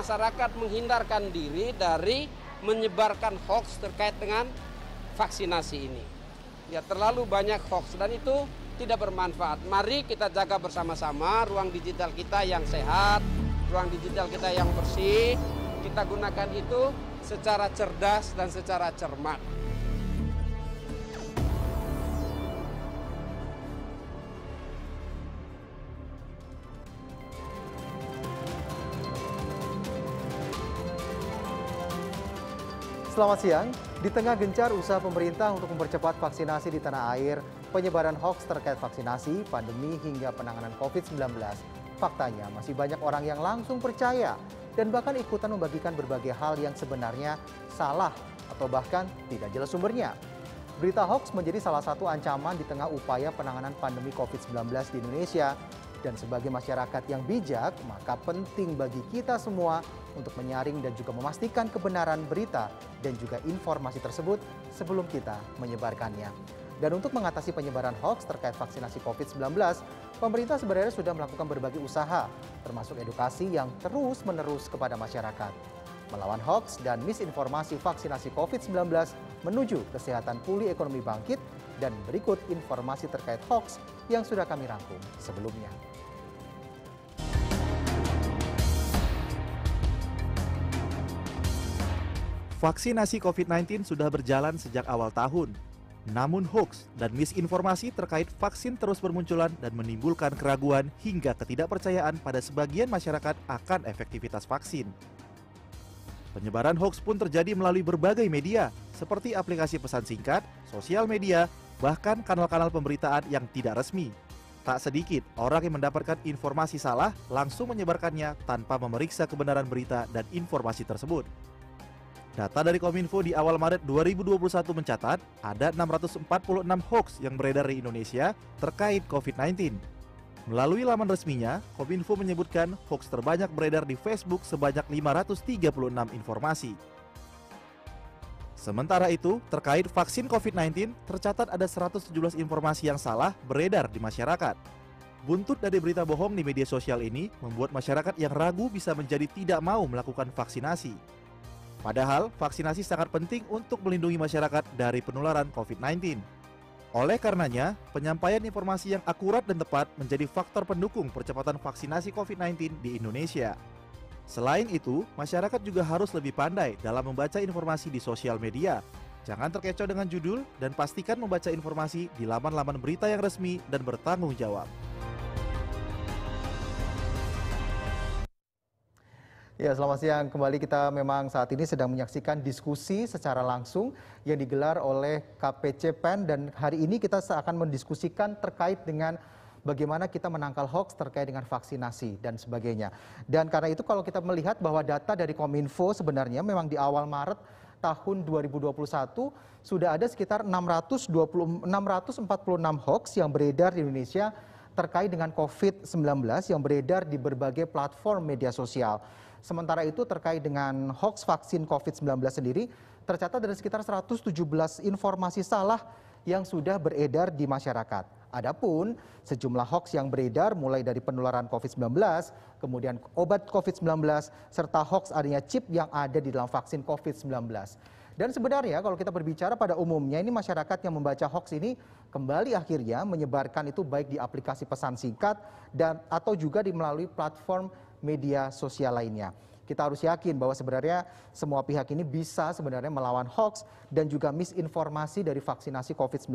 masyarakat menghindarkan diri dari menyebarkan hoax terkait dengan vaksinasi ini. Ya, terlalu banyak hoax dan itu tidak bermanfaat. Mari kita jaga bersama-sama ruang digital kita yang sehat, ruang digital kita yang bersih. Kita gunakan itu secara cerdas dan secara cermat. Selamat siang. Di tengah gencar usaha pemerintah untuk mempercepat vaksinasi di tanah air, penyebaran hoax terkait vaksinasi, pandemi hingga penanganan COVID-19, faktanya masih banyak orang yang langsung percaya dan bahkan ikutan membagikan berbagai hal yang sebenarnya salah atau bahkan tidak jelas sumbernya. Berita hoax menjadi salah satu ancaman di tengah upaya penanganan pandemi COVID-19 di Indonesia. Dan sebagai masyarakat yang bijak, maka penting bagi kita semua untuk menyaring dan juga memastikan kebenaran berita dan juga informasi tersebut sebelum kita menyebarkannya. Dan untuk mengatasi penyebaran hoax terkait vaksinasi COVID-19, pemerintah sebenarnya sudah melakukan berbagai usaha, termasuk edukasi yang terus-menerus kepada masyarakat. Melawan hoax dan misinformasi vaksinasi COVID-19 menuju kesehatan pulih ekonomi bangkit, dan berikut informasi terkait hoax yang sudah kami rangkum sebelumnya. Vaksinasi COVID-19 sudah berjalan sejak awal tahun. Namun hoax dan misinformasi terkait vaksin terus bermunculan dan menimbulkan keraguan hingga ketidakpercayaan pada sebagian masyarakat akan efektivitas vaksin. Penyebaran hoax pun terjadi melalui berbagai media, seperti aplikasi pesan singkat, sosial media, bahkan kanal-kanal pemberitaan yang tidak resmi. Tak sedikit orang yang mendapatkan informasi salah langsung menyebarkannya tanpa memeriksa kebenaran berita dan informasi tersebut. Data dari Kominfo di awal Maret 2021 mencatat ada 646 hoax yang beredar di Indonesia terkait COVID-19. Melalui laman resminya, Kominfo menyebutkan hoax terbanyak beredar di Facebook sebanyak 536 informasi. Sementara itu, terkait vaksin COVID-19, tercatat ada 117 informasi yang salah beredar di masyarakat. Buntut dari berita bohong di media sosial ini membuat masyarakat yang ragu bisa menjadi tidak mau melakukan vaksinasi. Padahal, vaksinasi sangat penting untuk melindungi masyarakat dari penularan COVID-19. Oleh karenanya, penyampaian informasi yang akurat dan tepat menjadi faktor pendukung percepatan vaksinasi COVID-19 di Indonesia. Selain itu, masyarakat juga harus lebih pandai dalam membaca informasi di sosial media. Jangan terkecoh dengan judul dan pastikan membaca informasi di laman-laman berita yang resmi dan bertanggung jawab. Ya, selamat siang. Kembali kita memang saat ini sedang menyaksikan diskusi secara langsung yang digelar oleh KPC PEN, dan hari ini kita akan mendiskusikan terkait dengan bagaimana kita menangkal hoax terkait dengan vaksinasi dan sebagainya. Dan karena itu kalau kita melihat bahwa data dari Kominfo sebenarnya memang di awal Maret tahun 2021 sudah ada sekitar 646 hoax yang beredar di Indonesia terkait dengan COVID-19 yang beredar di berbagai platform media sosial. Sementara itu terkait dengan hoax vaksin COVID-19 sendiri, tercatat ada sekitar 117 informasi salah yang sudah beredar di masyarakat. Adapun sejumlah hoax yang beredar mulai dari penularan COVID-19, kemudian obat COVID-19, serta hoax adanya chip yang ada di dalam vaksin COVID-19. Dan sebenarnya kalau kita berbicara pada umumnya ini masyarakat yang membaca hoax ini kembali akhirnya menyebarkan itu baik di aplikasi pesan singkat dan atau juga di melalui platform media sosial lainnya. Kita harus yakin bahwa sebenarnya semua pihak ini bisa sebenarnya melawan hoax dan juga misinformasi dari vaksinasi COVID-19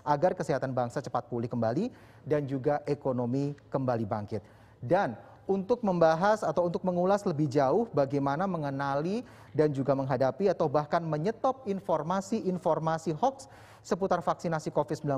agar kesehatan bangsa cepat pulih kembali dan juga ekonomi kembali bangkit. Dan untuk membahas atau untuk mengulas lebih jauh bagaimana mengenali dan juga menghadapi atau bahkan menyetop informasi-informasi hoax seputar vaksinasi COVID-19,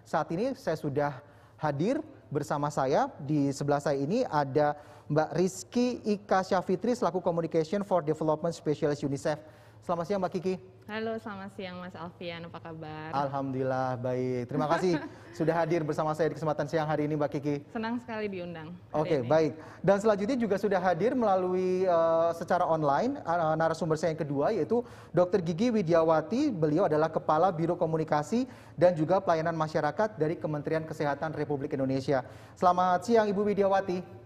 saat ini saya sudah hadir bersama saya. Di sebelah saya ini ada Mbak Rizky Ika Syafitri selaku Communication for Development Specialist UNICEF. Selamat siang Mbak Kiki. Halo, selamat siang Mas Alfian, apa kabar? Alhamdulillah baik. Terima kasih sudah hadir bersama saya di kesempatan siang hari ini Mbak Kiki. Senang sekali diundang. Oke, baik. Dan selanjutnya juga sudah hadir melalui secara online narasumber saya yang kedua yaitu Dr. Gigi Widiawati. Beliau adalah Kepala Biro Komunikasi dan juga Pelayanan Masyarakat dari Kementerian Kesehatan Republik Indonesia. Selamat siang Ibu Widiawati.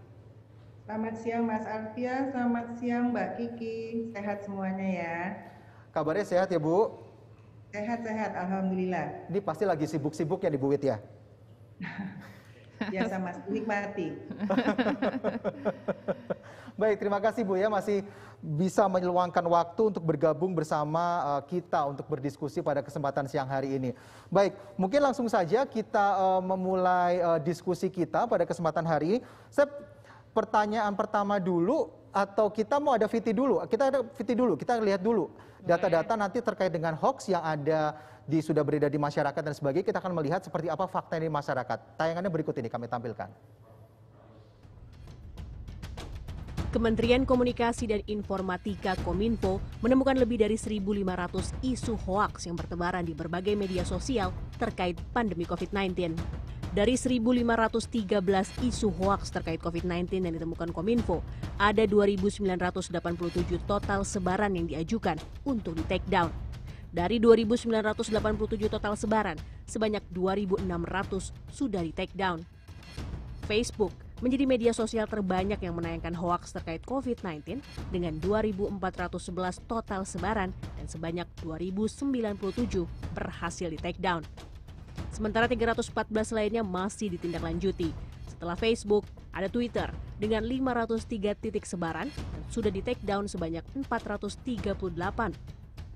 Selamat siang Mas Alfian, selamat siang Mbak Kiki. Sehat semuanya ya? Kabarnya sehat ya Bu? Sehat-sehat, Alhamdulillah. Ini pasti lagi sibuk-sibuk ya di Bu Wit ya? Biasa Mas, nikmati. Baik, terima kasih Bu ya masih bisa meluangkan waktu untuk bergabung bersama kita untuk berdiskusi pada kesempatan siang hari ini. Baik, mungkin langsung saja kita memulai diskusi kita pada kesempatan hari ini. Pertanyaan pertama dulu atau kita mau ada VT dulu? Kita ada VT dulu, kita lihat dulu data-data nanti terkait dengan hoax yang ada sudah beredar di masyarakat dan sebagainya. Kita akan melihat seperti apa fakta di masyarakat. Tayangannya berikut ini kami tampilkan. Kementerian Komunikasi dan Informatika Kominfo menemukan lebih dari 1.500 isu hoaks yang bertebaran di berbagai media sosial terkait pandemi COVID-19. Dari 1.513 isu hoaks terkait COVID-19 yang ditemukan Kominfo, ada 2.987 total sebaran yang diajukan untuk di-take down. Dari 2.987 total sebaran, sebanyak 2.600 sudah di-take down. Facebook menjadi media sosial terbanyak yang menayangkan hoaks terkait COVID-19 dengan 2.411 total sebaran dan sebanyak 2.097 berhasil di-take down. Sementara 314 lainnya masih ditindaklanjuti. Setelah Facebook, ada Twitter dengan 503 titik sebaran dan sudah di-take down sebanyak 438.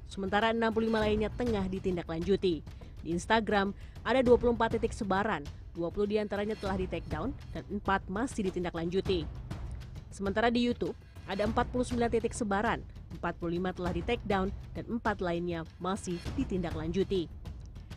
Sementara 65 lainnya tengah ditindaklanjuti. Di Instagram, ada 24 titik sebaran, 20 diantaranya telah di-take down dan 4 masih ditindaklanjuti. Sementara di YouTube, ada 49 titik sebaran, 45 telah di-take down dan 4 lainnya masih ditindaklanjuti.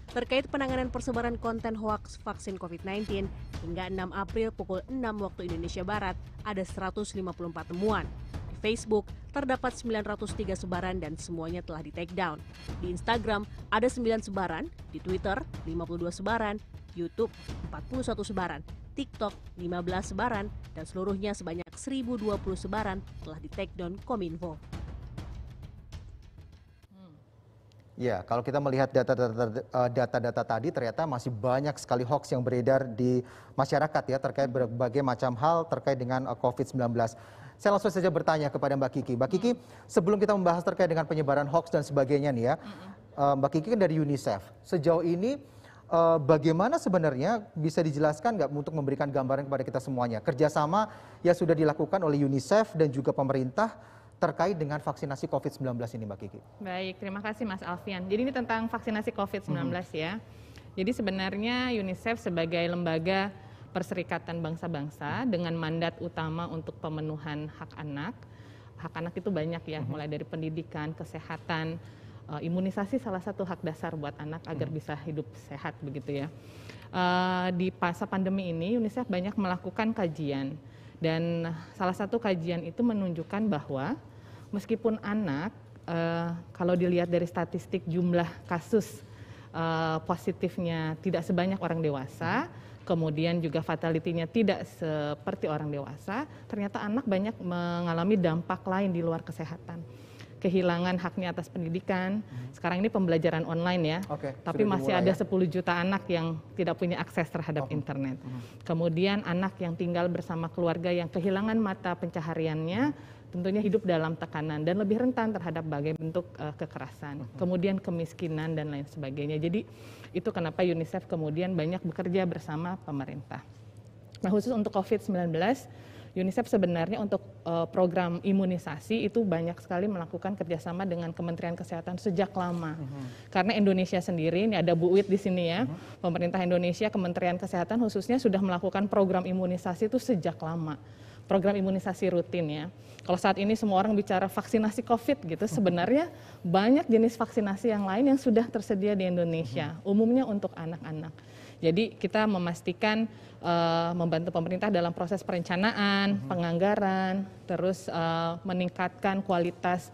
Terkait penanganan persebaran konten hoaks vaksin COVID-19, hingga 6 April pukul 6 waktu Indonesia Barat, ada 154 temuan. Di Facebook, terdapat 903 sebaran dan semuanya telah di-take down. Di Instagram, ada 9 sebaran, di Twitter, 52 sebaran, YouTube, 41 sebaran, TikTok, 15 sebaran, dan seluruhnya sebanyak 1.020 sebaran telah di-take down Kominfo. Ya, kalau kita melihat data-data tadi ternyata masih banyak sekali hoax yang beredar di masyarakat ya terkait berbagai macam hal terkait dengan COVID-19. Saya langsung saja bertanya kepada Mbak Kiki. Mbak Kiki, sebelum kita membahas terkait dengan penyebaran hoax dan sebagainya nih ya, Mbak Kiki kan dari UNICEF. Sejauh ini bagaimana sebenarnya bisa dijelaskan nggak untuk memberikan gambaran kepada kita semuanya? Kerjasama yang sudah dilakukan oleh UNICEF dan juga pemerintah terkait dengan vaksinasi COVID-19 ini Mbak Kiki. Baik, terima kasih Mas Alfian. Jadi ini tentang vaksinasi COVID-19 ya. Jadi sebenarnya UNICEF sebagai lembaga Perserikatan Bangsa-Bangsa dengan mandat utama untuk pemenuhan hak anak. Hak anak itu banyak ya, mulai dari pendidikan, kesehatan, imunisasi salah satu hak dasar buat anak agar bisa hidup sehat begitu ya. Di masa pandemi ini UNICEF banyak melakukan kajian. Dan salah satu kajian itu menunjukkan bahwa meskipun anak, kalau dilihat dari statistik jumlah kasus positifnya tidak sebanyak orang dewasa, kemudian juga fatality-nya tidak seperti orang dewasa, ternyata anak banyak mengalami dampak lain di luar kesehatan. Kehilangan haknya atas pendidikan, sekarang ini pembelajaran online ya, tapi masih ada 10 juta anak yang tidak punya akses terhadap internet. Kemudian anak yang tinggal bersama keluarga yang kehilangan mata pencahariannya, tentunya hidup dalam tekanan dan lebih rentan terhadap berbagai bentuk kekerasan. Kemudian kemiskinan dan lain sebagainya. Jadi itu kenapa UNICEF kemudian banyak bekerja bersama pemerintah. Nah khusus untuk COVID-19, UNICEF sebenarnya untuk program imunisasi itu banyak sekali melakukan kerjasama dengan Kementerian Kesehatan sejak lama. Karena Indonesia sendiri, ini ada Bu Wit di sini ya, pemerintah Indonesia, Kementerian Kesehatan khususnya sudah melakukan program imunisasi itu sejak lama. Program imunisasi rutin ya. Kalau saat ini semua orang bicara vaksinasi COVID gitu, sebenarnya banyak jenis vaksinasi yang lain yang sudah tersedia di Indonesia, umumnya untuk anak-anak. Jadi kita memastikan membantu pemerintah dalam proses perencanaan, penganggaran, terus meningkatkan kualitas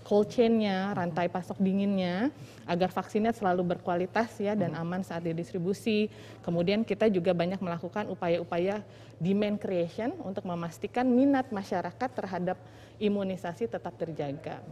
cold chain-nya, rantai pasok dinginnya, agar vaksinnya selalu berkualitas ya dan aman saat didistribusi. Kemudian kita juga banyak melakukan upaya-upaya demand creation untuk memastikan minat masyarakat terhadap imunisasi tetap terjaga.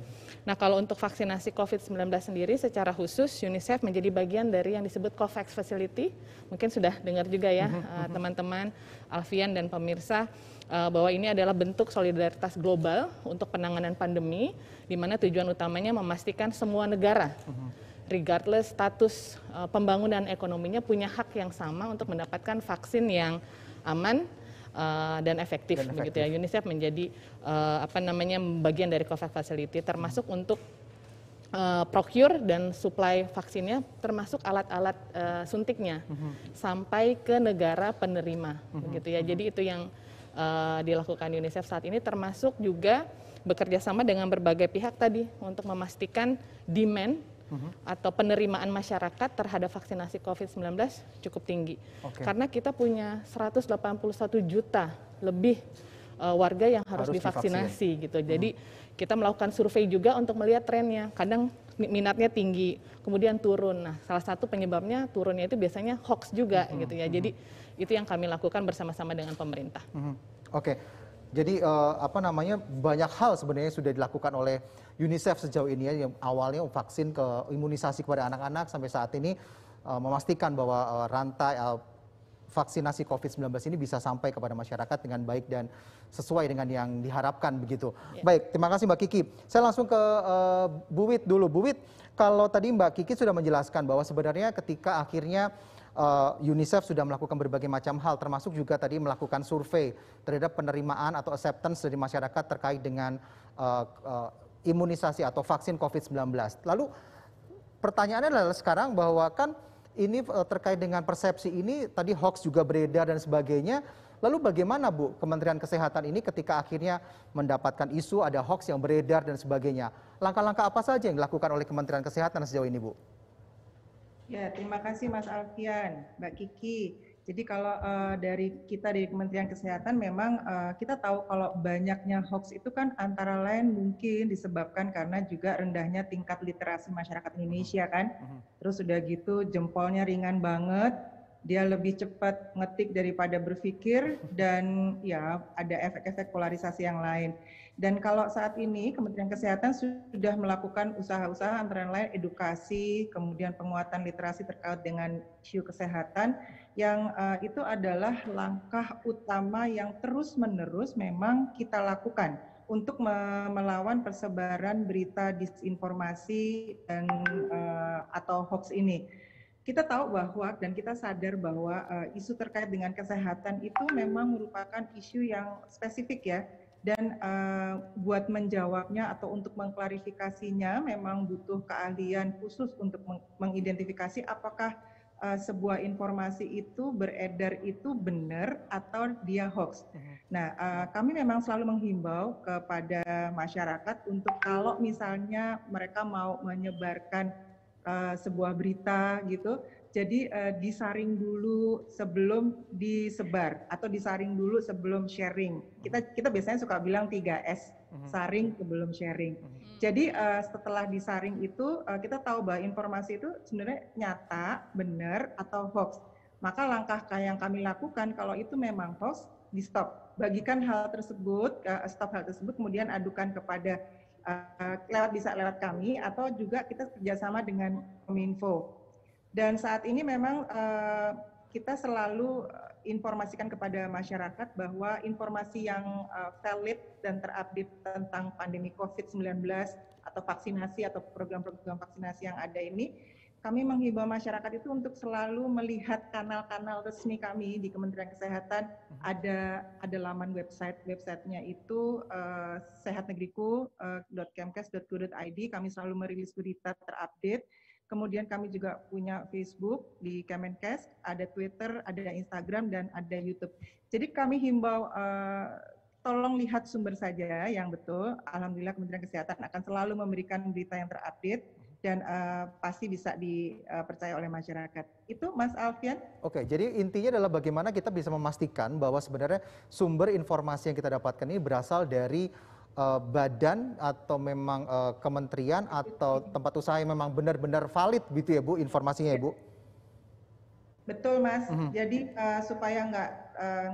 Nah kalau untuk vaksinasi COVID-19 sendiri secara khusus UNICEF menjadi bagian dari yang disebut COVAX Facility. Mungkin sudah dengar juga ya teman-teman Alfian dan pemirsa. bahwa ini adalah bentuk solidaritas global untuk penanganan pandemi, di mana tujuan utamanya memastikan semua negara, regardless status pembangunan ekonominya, punya hak yang sama untuk mendapatkan vaksin yang aman dan efektif. Begitu ya. UNICEF menjadi bagian dari COVAX Facility, termasuk untuk procure dan supply vaksinnya, termasuk alat-alat suntiknya sampai ke negara penerima, begitu ya. Jadi itu yang dilakukan UNICEF saat ini, termasuk juga bekerja sama dengan berbagai pihak tadi untuk memastikan demand atau penerimaan masyarakat terhadap vaksinasi COVID-19 cukup tinggi. Karena kita punya 181 juta lebih warga yang harus divaksinasi gitu. Jadi kita melakukan survei juga untuk melihat trennya. Kadang minatnya tinggi, kemudian turun. Nah, salah satu penyebabnya turunnya itu biasanya hoax juga gitu ya. Jadi itu yang kami lakukan bersama-sama dengan pemerintah. Oke. Jadi banyak hal sebenarnya sudah dilakukan oleh UNICEF sejauh ini ya, yang awalnya vaksin ke imunisasi kepada anak-anak sampai saat ini memastikan bahwa rantai vaksinasi COVID-19 ini bisa sampai kepada masyarakat dengan baik dan sesuai dengan yang diharapkan begitu. Baik, terima kasih Mbak Kiki. Saya langsung ke Bu Wit dulu. Bu Wit, kalau tadi Mbak Kiki sudah menjelaskan bahwa sebenarnya ketika akhirnya UNICEF sudah melakukan berbagai macam hal, termasuk juga tadi melakukan survei terhadap penerimaan atau acceptance dari masyarakat terkait dengan imunisasi atau vaksin COVID-19. Lalu pertanyaannya adalah sekarang bahwa kan ini terkait dengan persepsi ini, tadi hoax juga beredar dan sebagainya. Lalu bagaimana Bu, Kementerian Kesehatan ini ketika akhirnya mendapatkan isu ada hoax yang beredar dan sebagainya. Langkah-langkah apa saja yang dilakukan oleh Kementerian Kesehatan sejauh ini Bu? Ya, terima kasih Mas Alfian, Mbak Kiki. Jadi kalau dari Kementerian Kesehatan memang kita tahu kalau banyaknya hoax itu kan antara lain mungkin disebabkan karena juga rendahnya tingkat literasi masyarakat Indonesia kan. Terus udah gitu jempolnya ringan banget, dia lebih cepat ngetik daripada berpikir, dan ya ada efek-efek polarisasi yang lain. Dan kalau saat ini Kementerian Kesehatan sudah melakukan usaha-usaha antara lain edukasi, kemudian penguatan literasi terkait dengan isu kesehatan, yang itu adalah langkah utama yang terus-menerus memang kita lakukan untuk melawan persebaran berita disinformasi dan atau hoax ini. Kita tahu bahwa dan kita sadar bahwa isu terkait dengan kesehatan itu memang merupakan isu yang spesifik ya. Dan buat menjawabnya atau untuk mengklarifikasinya memang butuh keahlian khusus untuk mengidentifikasi apakah sebuah informasi itu beredar itu benar atau dia hoax. Nah, kami memang selalu menghimbau kepada masyarakat untuk kalau misalnya mereka mau menyebarkan sebuah berita gitu, jadi disaring dulu sebelum disebar atau disaring dulu sebelum sharing. Kita biasanya suka bilang 3S, saring sebelum sharing. Jadi setelah disaring itu kita tahu bahwa informasi itu sebenarnya nyata, benar atau hoax. Maka langkah yang kami lakukan kalau itu memang hoax, di stop. Bagikan hal tersebut, stop hal tersebut, kemudian adukan kepada bisa lewat kami atau juga kita kerjasama dengan Kominfo. Dan saat ini memang kita selalu informasikan kepada masyarakat bahwa informasi yang valid dan terupdate tentang pandemi COVID-19 atau vaksinasi atau program-program vaksinasi yang ada ini, kami menghimbau masyarakat itu untuk selalu melihat kanal-kanal resmi kami di Kementerian Kesehatan. Ada laman websitenya itu sehatnegriku.kemkes.go.id. Kami selalu merilis berita terupdate. Kemudian kami juga punya Facebook di Kemenkes, ada Twitter, ada Instagram, dan ada YouTube. Jadi kami himbau tolong lihat sumber saja yang betul. Alhamdulillah Kementerian Kesehatan akan selalu memberikan berita yang terupdate dan pasti bisa dipercaya oleh masyarakat. Itu Mas Alfian. Oke, jadi intinya adalah bagaimana kita bisa memastikan bahwa sebenarnya sumber informasi yang kita dapatkan ini berasal dari badan atau memang kementerian atau tempat usaha yang memang benar-benar valid gitu ya Bu informasinya ya Bu? Betul Mas, jadi supaya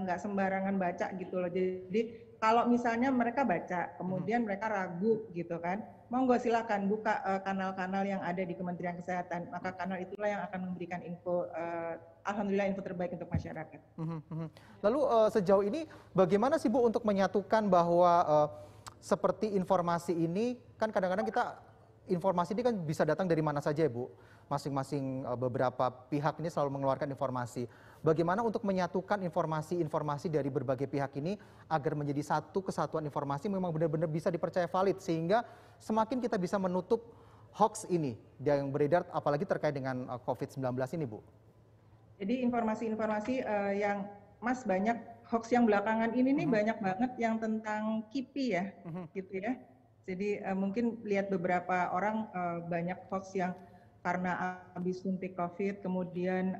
nggak sembarangan baca gitu loh. Jadi kalau misalnya mereka baca, kemudian mereka ragu gitu kan, monggo silakan buka kanal-kanal yang ada di Kementerian Kesehatan. Maka kanal itulah yang akan memberikan info, alhamdulillah info terbaik untuk masyarakat. Lalu sejauh ini bagaimana sih Bu untuk menyatukan bahwa seperti informasi ini kan kadang-kadang kita informasi ini kan bisa datang dari mana saja ya Bu. Masing-masing beberapa pihak ini selalu mengeluarkan informasi. Bagaimana untuk menyatukan informasi-informasi dari berbagai pihak ini agar menjadi satu kesatuan informasi memang benar-benar bisa dipercaya valid sehingga semakin kita bisa menutup hoax ini yang beredar apalagi terkait dengan COVID-19 ini Bu. Jadi informasi-informasi yang Mas banyak hoax yang belakangan ini nih banyak banget yang tentang KIPI ya, gitu ya. Jadi mungkin lihat beberapa orang banyak hoax yang karena habis suntik COVID, kemudian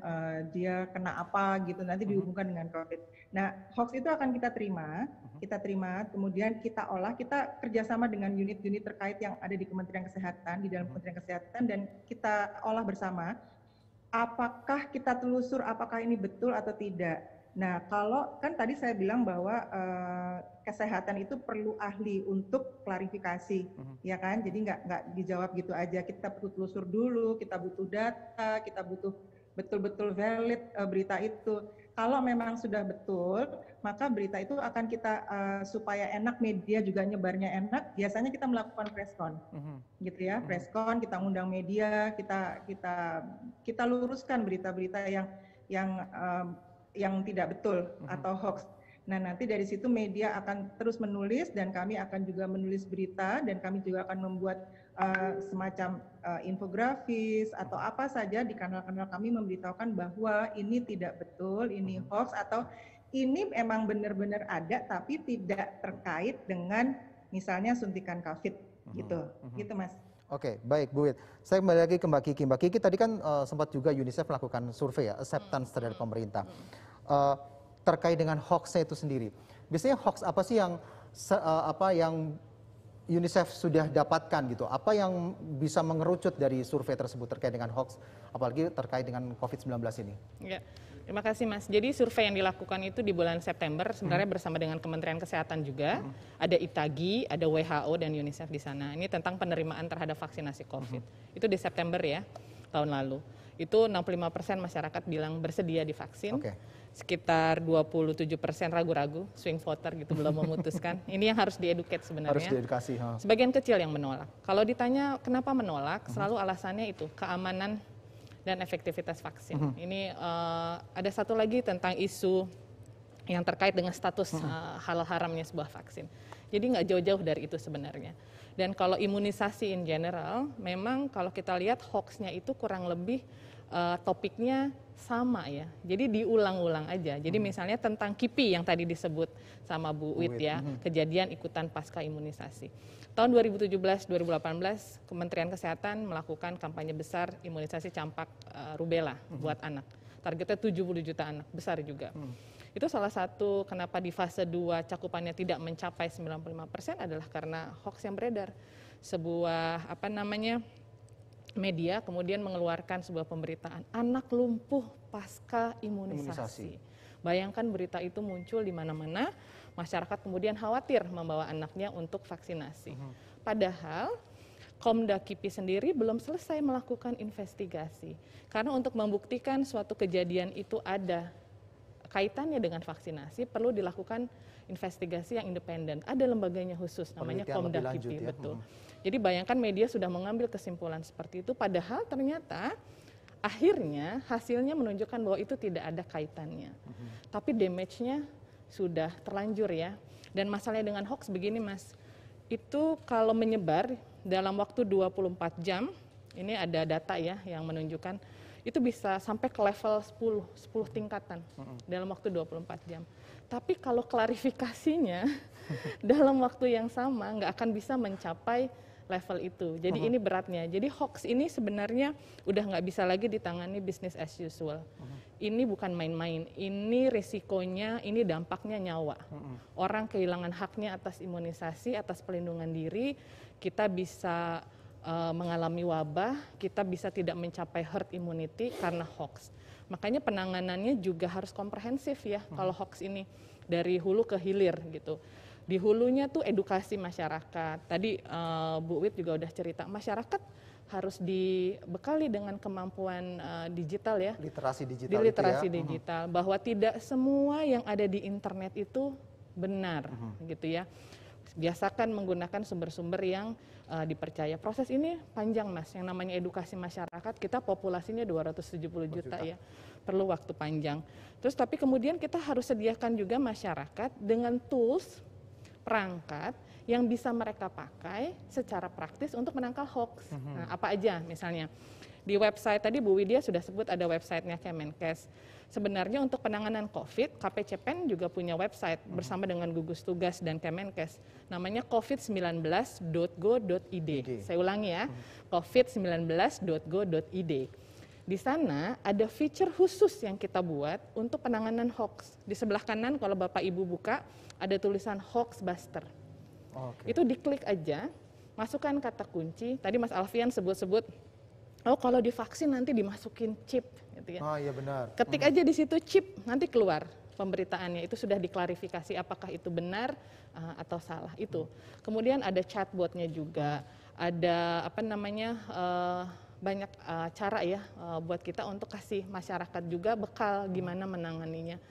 dia kena apa gitu, nanti dihubungkan dengan COVID. Nah, hoax itu akan kita terima, kemudian kita olah, kita kerjasama dengan unit-unit terkait yang ada di Kementerian Kesehatan, di dalam Kementerian Kesehatan, dan kita olah bersama, apakah kita telusur, apakah ini betul atau tidak. Nah, kalau kan tadi saya bilang bahwa kesehatan itu perlu ahli untuk klarifikasi, ya kan? Jadi nggak dijawab gitu aja. Kita butuh telusur dulu, kita butuh data, kita butuh betul-betul valid berita itu. Kalau memang sudah betul, maka berita itu akan kita supaya enak media juga nyebarnya enak. Biasanya kita melakukan preskon, gitu ya. Preskon, kita undang media, kita luruskan berita-berita yang tidak betul atau hoax. Nah, nanti dari situ media akan terus menulis dan kami akan juga menulis berita dan kami juga akan membuat semacam infografis atau apa saja di kanal-kanal kami memberitahukan bahwa ini tidak betul, ini hoax atau ini memang benar-benar ada tapi tidak terkait dengan misalnya suntikan COVID gitu. Gitu Mas. Oke, baik Bu Wit. Saya kembali lagi ke Mbak Kiki. Mbak Kiki tadi kan sempat juga UNICEF melakukan survei ya, acceptance terhadap pemerintah. Terkait dengan hoax-nya itu sendiri. Biasanya hoax apa sih yang UNICEF sudah dapatkan gitu? Apa yang bisa mengerucut dari survei tersebut terkait dengan hoax, apalagi terkait dengan COVID-19 ini? Ya, terima kasih Mas. Jadi survei yang dilakukan itu di bulan September sebenarnya bersama dengan Kementerian Kesehatan juga. Ada ITAGI, ada WHO dan UNICEF di sana. Ini tentang penerimaan terhadap vaksinasi COVID. Itu di September ya, tahun lalu. Itu 65% masyarakat bilang bersedia divaksin. Sekitar 27% ragu-ragu, swing voter gitu, belum memutuskan. Ini yang harus dieduket sebenarnya. Harus diedukasi. Sebagian kecil yang menolak. Kalau ditanya kenapa menolak, selalu alasannya itu keamanan dan efektivitas vaksin. Ini ada satu lagi tentang isu yang terkait dengan status halal haramnya sebuah vaksin. Jadi nggak jauh-jauh dari itu sebenarnya. Dan kalau imunisasi in general, memang kalau kita lihat hoax-nya itu kurang lebih topiknya sama ya. Jadi diulang-ulang aja. Jadi misalnya tentang KIPI yang tadi disebut sama Bu Wit ya, kejadian ikutan pasca imunisasi. Tahun 2017-2018 Kementerian Kesehatan melakukan kampanye besar imunisasi campak rubella buat anak. Targetnya 70 juta anak, besar juga. Itu salah satu kenapa di fase 2 cakupannya tidak mencapai 95% adalah karena hoax yang beredar. Sebuah media kemudian mengeluarkan sebuah pemberitaan anak lumpuh pasca imunisasi. Bayangkan berita itu muncul di mana-mana, masyarakat kemudian khawatir membawa anaknya untuk vaksinasi. Padahal Komda KIPI sendiri belum selesai melakukan investigasi. Karena untuk membuktikan suatu kejadian itu ada kaitannya dengan vaksinasi perlu dilakukan investigasi yang independen. Ada lembaganya khusus namanya Komda KIPI, betul. Jadi bayangkan media sudah mengambil kesimpulan seperti itu, padahal ternyata akhirnya hasilnya menunjukkan bahwa itu tidak ada kaitannya. Tapi damage-nya sudah terlanjur ya. Dan masalahnya dengan hoax begini Mas, itu kalau menyebar dalam waktu 24 jam, ini ada data ya yang menunjukkan, itu bisa sampai ke level 10 tingkatan dalam waktu 24 jam. Tapi kalau klarifikasinya dalam waktu yang sama nggak akan bisa mencapai level itu. Jadi ini beratnya. Jadi hoax ini sebenarnya udah nggak bisa lagi ditangani business as usual. Ini bukan main-main. Ini risikonya, ini dampaknya nyawa. Orang kehilangan haknya atas imunisasi, atas pelindungan diri. Kita bisa mengalami wabah, kita bisa tidak mencapai herd immunity karena hoax. Makanya penanganannya juga harus komprehensif ya kalau hoax ini dari hulu ke hilir gitu. Di hulunya tuh edukasi masyarakat. Tadi Bu Wit juga udah cerita, masyarakat harus dibekali dengan kemampuan digital ya. Literasi digital. Di literasi digital, bahwa tidak semua yang ada di internet itu benar, gitu ya. Biasakan menggunakan sumber-sumber yang dipercaya. Proses ini panjang, Mas. Yang namanya edukasi masyarakat, kita populasinya 270 juta ya. Perlu waktu panjang. Terus tapi kemudian kita harus sediakan juga masyarakat dengan tools, perangkat yang bisa mereka pakai secara praktis untuk menangkal hoax. Nah, apa aja misalnya? Di website tadi Bu Widya sudah sebut ada websitenya Kemenkes. Sebenarnya untuk penanganan COVID, KPCPEN juga punya website bersama dengan gugus tugas dan Kemenkes. Namanya covid19.go.id. Saya ulangi ya, covid19.go.id. Di sana ada feature khusus yang kita buat untuk penanganan hoax. Di sebelah kanan kalau Bapak Ibu buka, ada tulisan hoax buster. Itu diklik aja, masukkan kata kunci. Tadi Mas Alfian sebut-sebut, oh kalau divaksin nanti dimasukin chip, gitu ya. Oh iya benar. Ketik aja di situ chip, nanti keluar pemberitaannya. Itu sudah diklarifikasi apakah itu benar atau salah itu. Kemudian ada chatbotnya juga, ada apa namanya banyak cara ya buat kita untuk kasih masyarakat juga bekal gimana menanganinya.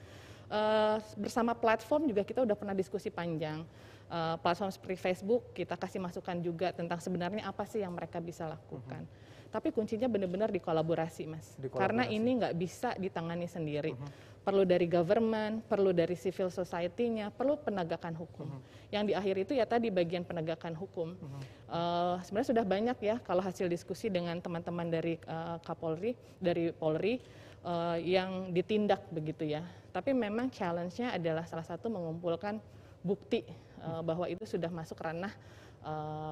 Bersama platform juga kita udah pernah diskusi panjang. Platform seperti Facebook kita kasih masukan juga tentang sebenarnya apa sih yang mereka bisa lakukan. Tapi kuncinya benar-benar di kolaborasi, Mas. Karena ini nggak bisa ditangani sendiri. Perlu dari government, perlu dari civil society-nya, perlu penegakan hukum. Yang di akhir itu ya tadi bagian penegakan hukum. Sebenarnya sudah banyak ya kalau hasil diskusi dengan teman-teman dari Kapolri, dari Polri, yang ditindak begitu ya. Tapi memang challenge-nya adalah salah satu mengumpulkan bukti bahwa itu sudah masuk ranah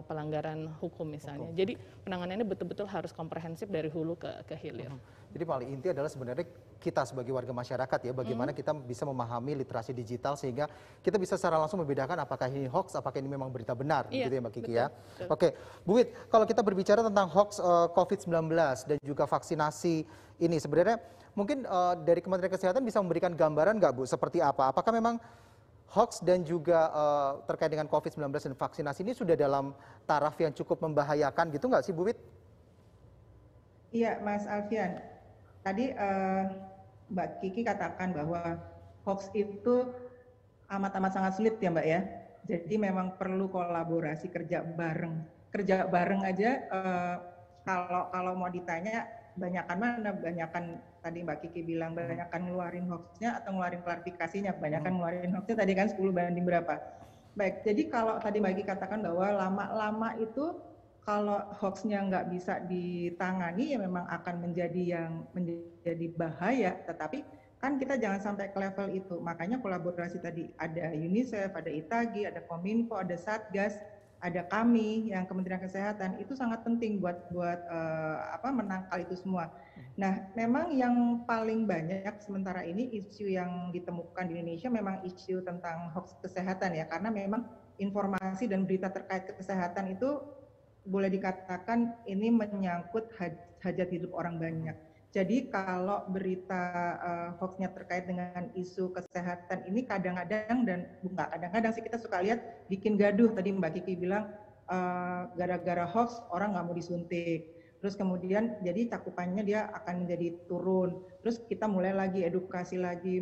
pelanggaran hukum misalnya. Jadi penanganannya betul-betul harus komprehensif dari hulu ke hilir. Jadi paling inti adalah sebenarnya kita sebagai warga masyarakat ya, bagaimana kita bisa memahami literasi digital sehingga kita bisa secara langsung membedakan apakah ini hoax, apakah ini memang berita benar, gitu ya Mbak Kiki ya. Betul. Oke, Bu Wit, kalau kita berbicara tentang hoax COVID-19 dan juga vaksinasi ini, sebenarnya mungkin dari Kementerian Kesehatan bisa memberikan gambaran nggak Bu, seperti apa? Apakah memang hoax dan juga terkait dengan COVID-19 dan vaksinasi ini sudah dalam taraf yang cukup membahayakan gitu nggak sih Bu Wit? Iya Mas Alfian, tadi Mbak Kiki katakan bahwa hoax itu amat-amat sangat sulit ya Mbak ya. Jadi memang perlu kolaborasi kerja bareng. Kerja bareng aja kalau mau ditanya banyakan mana, banyakan tadi Mbak Kiki bilang banyakan ngeluarin hoaxnya atau ngeluarin klarifikasinya, banyakan ngeluarin hoaxnya tadi kan 10 banding berapa. Baik, jadi kalau tadi Mbak Kiki katakan bahwa lama-lama itu kalau hoaxnya nggak bisa ditangani ya memang akan menjadi bahaya, tetapi kan kita jangan sampai ke level itu. Makanya kolaborasi tadi ada UNICEF, ada ITAGI, ada Kominfo, ada Satgas, ada kami yang Kementerian Kesehatan, itu sangat penting buat menangkal itu semua. Nah, memang yang paling banyak sementara ini isu yang ditemukan di Indonesia memang isu tentang hoax kesehatan ya, karena memang informasi dan berita terkait kesehatan itu boleh dikatakan ini menyangkut hajat hidup orang banyak. Jadi kalau berita hoaxnya terkait dengan isu kesehatan ini kadang-kadang dan bukan kadang-kadang sih kita suka lihat bikin gaduh. Tadi Mbak Kiki bilang gara-gara hoax orang nggak mau disuntik. Terus kemudian jadi cakupannya dia akan menjadi turun. Terus kita mulai lagi edukasi lagi,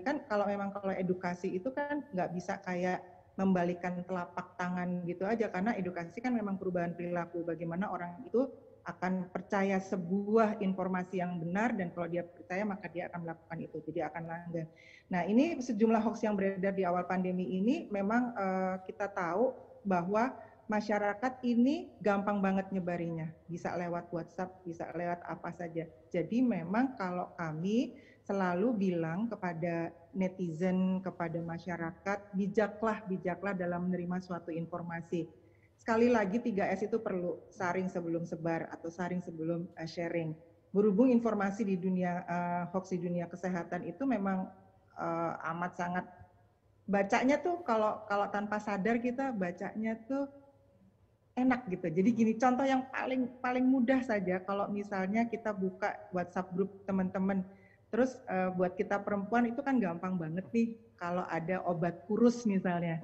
kan kalau edukasi itu kan nggak bisa kayak membalikan telapak tangan gitu aja, karena edukasi kan memang perubahan perilaku, bagaimana orang itu akan percaya sebuah informasi yang benar dan kalau dia percaya maka dia akan melakukan itu, jadi akan langgar. Nah ini sejumlah hoax yang beredar di awal pandemi ini memang kita tahu bahwa masyarakat ini gampang banget nyebarinya, bisa lewat WhatsApp, bisa lewat apa saja. Jadi memang kalau kami selalu bilang kepada netizen, kepada masyarakat, bijaklah dalam menerima suatu informasi. Sekali lagi 3S itu perlu, saring sebelum sebar atau saring sebelum sharing. Berhubung informasi di dunia hoax di dunia kesehatan itu memang amat sangat, bacanya tuh kalau tanpa sadar kita bacanya tuh enak gitu. Jadi gini, contoh yang paling mudah saja, kalau misalnya kita buka WhatsApp grup teman-teman, terus buat kita perempuan itu kan gampang banget nih kalau ada obat kurus misalnya.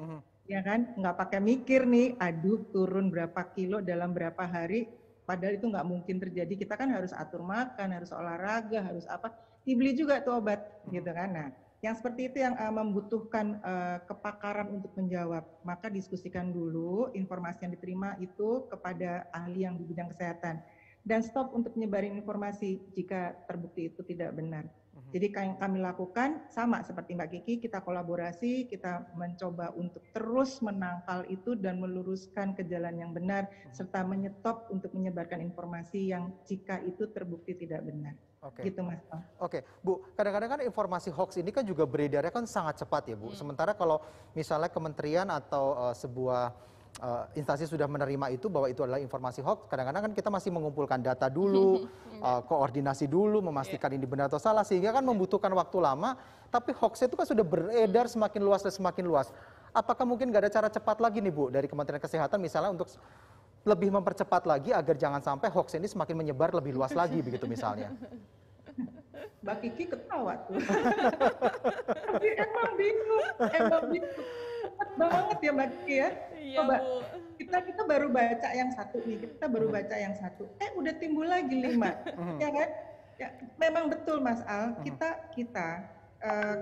ya kan? Nggak pakai mikir nih, aduh turun berapa kilo dalam berapa hari, padahal itu nggak mungkin terjadi. Kita kan harus atur makan, harus olahraga, harus apa, dibeli juga tuh obat, gitu kan. Nah, yang seperti itu yang membutuhkan kepakaran untuk menjawab. Maka diskusikan dulu informasi yang diterima itu kepada ahli yang di bidang kesehatan. Dan stop untuk menyebarin informasi jika terbukti itu tidak benar. Jadi yang kami lakukan sama seperti Mbak Kiki, kita kolaborasi, kita mencoba untuk terus menangkal itu dan meluruskan ke jalan yang benar, serta menyetop untuk menyebarkan informasi yang jika itu terbukti tidak benar. Oke. Gitu Mas. Oke, Bu, kadang-kadang kan informasi hoax ini kan juga beredarnya kan sangat cepat ya Bu. Sementara kalau misalnya kementerian atau sebuah instansi sudah menerima itu bahwa itu adalah informasi hoax, kadang-kadang kan kita masih mengumpulkan data dulu, koordinasi dulu, memastikan ini benar atau salah, sehingga kan membutuhkan waktu lama, tapi hoax itu kan sudah beredar semakin luas dan semakin luas. Apakah mungkin nggak ada cara cepat lagi nih Bu dari Kementerian Kesehatan misalnya untuk lebih mempercepat lagi agar jangan sampai hoax ini semakin menyebar lebih luas lagi begitu misalnya? Mbak Kiki ketawa tuh. Tapi emang bingung. Cepat banget ya Mbak Kiki ya. Iya, Coba Bu. kita baru baca yang satu nih, kita baru baca yang satu. Udah timbul lagi 5. Ya kan? Ya, memang betul Mas Al,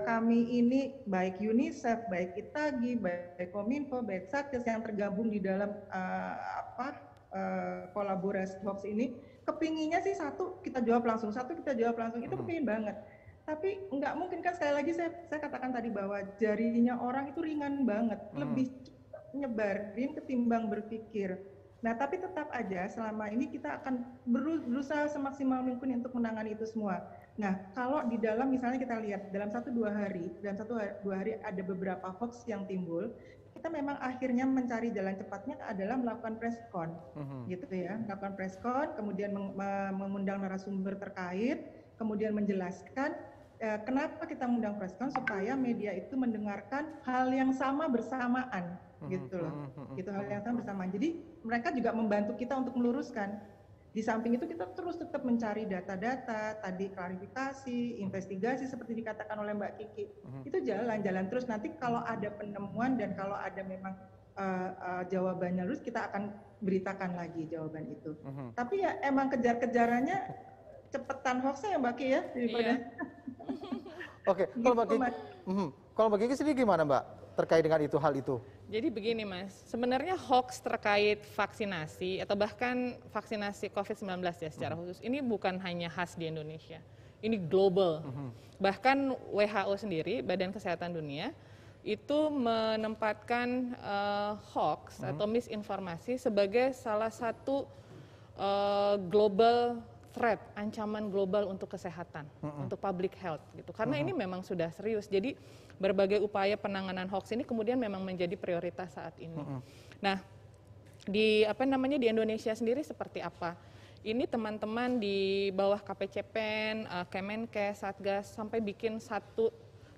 kami ini baik UNICEF, baik ITAGI, baik Kominfo, baik Satgas yang tergabung di dalam kolaborasi hoax ini, kepinginnya sih satu kita jawab langsung, itu kepingin banget. Tapi nggak mungkin kan, sekali lagi saya katakan tadi bahwa jarinya orang itu ringan banget, lebih cepat nyebarin ketimbang berpikir. Nah, tapi tetap aja selama ini kita akan berusaha semaksimal mungkin untuk menangani itu semua. Nah, kalau di dalam misalnya kita lihat dalam 1-2 hari, ada beberapa hoax yang timbul, kita memang akhirnya mencari jalan cepatnya adalah melakukan press con, gitu ya, melakukan press con, kemudian mengundang narasumber terkait, kemudian menjelaskan kenapa kita mengundang press con, supaya media itu mendengarkan hal yang sama bersamaan, gitu loh, gitu, hal yang sama bersamaan. Jadi mereka juga membantu kita untuk meluruskan. Di samping itu kita terus tetap mencari data-data, tadi klarifikasi, investigasi seperti dikatakan oleh Mbak Kiki. Itu jalan terus. Nanti kalau ada penemuan dan kalau ada memang jawabannya lurus, kita akan beritakan lagi jawaban itu. Tapi ya emang kejar-kejarannya cepetan hoaxnya ya Mbak Kiki ya. Iya. Oke, kalau Mbak Kiki sendiri gimana Mbak terkait dengan hal itu? Jadi begini Mas, sebenarnya hoax terkait vaksinasi atau bahkan vaksinasi COVID-19 ya secara khusus, ini bukan hanya khas di Indonesia, ini global. Bahkan WHO sendiri, Badan Kesehatan Dunia, itu menempatkan hoax atau misinformasi sebagai salah satu global threat, ancaman global untuk kesehatan, untuk public health gitu. Karena ini memang sudah serius. Jadi berbagai upaya penanganan hoax ini kemudian memang menjadi prioritas saat ini. Nah, di Indonesia sendiri seperti apa? Ini teman-teman di bawah KPCPEN, Kemenkes, Satgas sampai bikin satu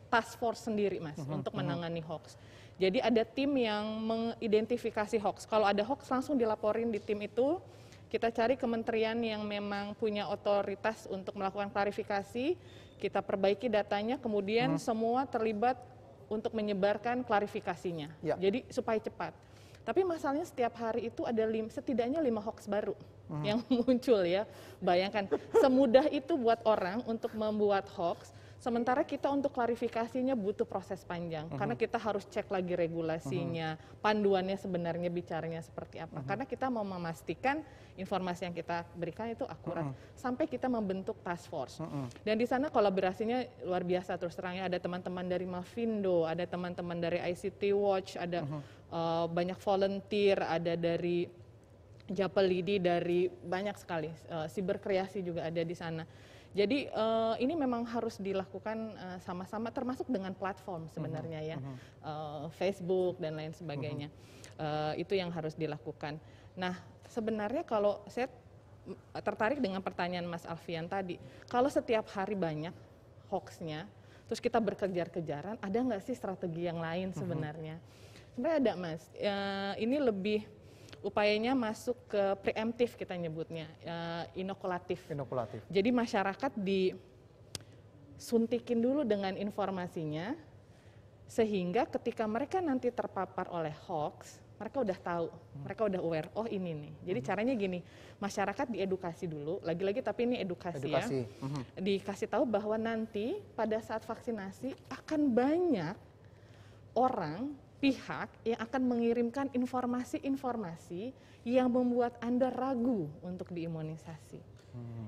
task force sendiri Mas untuk menangani hoax. Jadi ada tim yang mengidentifikasi hoax. Kalau ada hoax langsung dilaporin di tim itu. Kita cari kementerian yang memang punya otoritas untuk melakukan klarifikasi, kita perbaiki datanya, kemudian semua terlibat untuk menyebarkan klarifikasinya. Ya. Jadi supaya cepat. Tapi masalahnya setiap hari itu ada setidaknya 5 hoax baru yang muncul ya. Bayangkan, semudah itu buat orang untuk membuat hoax, sementara kita untuk klarifikasinya butuh proses panjang. Karena kita harus cek lagi regulasinya, panduannya sebenarnya bicaranya seperti apa. Karena kita mau memastikan informasi yang kita berikan itu akurat. Sampai kita membentuk task force. Dan di sana kolaborasinya luar biasa terus terangnya. Ada teman-teman dari Mavindo, ada teman-teman dari ICT Watch, ada banyak volunteer, ada dari Japelidi, dari banyak sekali. Siberkreasi juga ada di sana. Jadi ini memang harus dilakukan sama-sama, termasuk dengan platform sebenarnya ya, Facebook dan lain sebagainya. Itu yang harus dilakukan. Nah, sebenarnya kalau saya tertarik dengan pertanyaan Mas Alfian tadi, kalau setiap hari banyak hoaxnya, terus kita berkejar-kejaran, ada nggak sih strategi yang lain sebenarnya? Sebenarnya ada Mas. Ini lebih upayanya masuk ke preemptif kita nyebutnya, inokulatif. Jadi masyarakat disuntikin dulu dengan informasinya, Sehingga ketika mereka nanti terpapar oleh hoax, mereka udah tahu, mereka udah aware, oh ini nih. Jadi caranya gini, masyarakat diedukasi dulu, lagi-lagi tapi ini edukasi. Ya. Dikasih tahu bahwa nanti pada saat vaksinasi akan banyak orang, pihak yang akan mengirimkan informasi-informasi yang membuat Anda ragu untuk diimunisasi.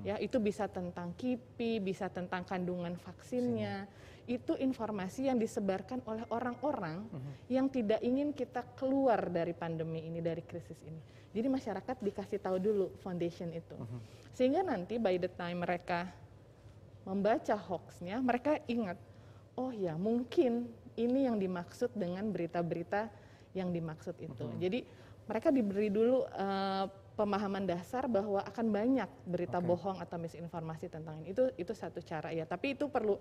Ya, itu bisa tentang KIPI, bisa tentang kandungan vaksinnya. Itu informasi yang disebarkan oleh orang-orang yang tidak ingin kita keluar dari pandemi ini, dari krisis ini. Jadi masyarakat dikasih tahu dulu foundation itu. Sehingga nanti by the time mereka membaca hoaxnya, mereka ingat, oh ya mungkin ini yang dimaksud dengan berita-berita yang dimaksud itu. Jadi mereka diberi dulu pemahaman dasar bahwa akan banyak berita bohong atau misinformasi tentang ini. Itu satu cara ya. Tapi itu perlu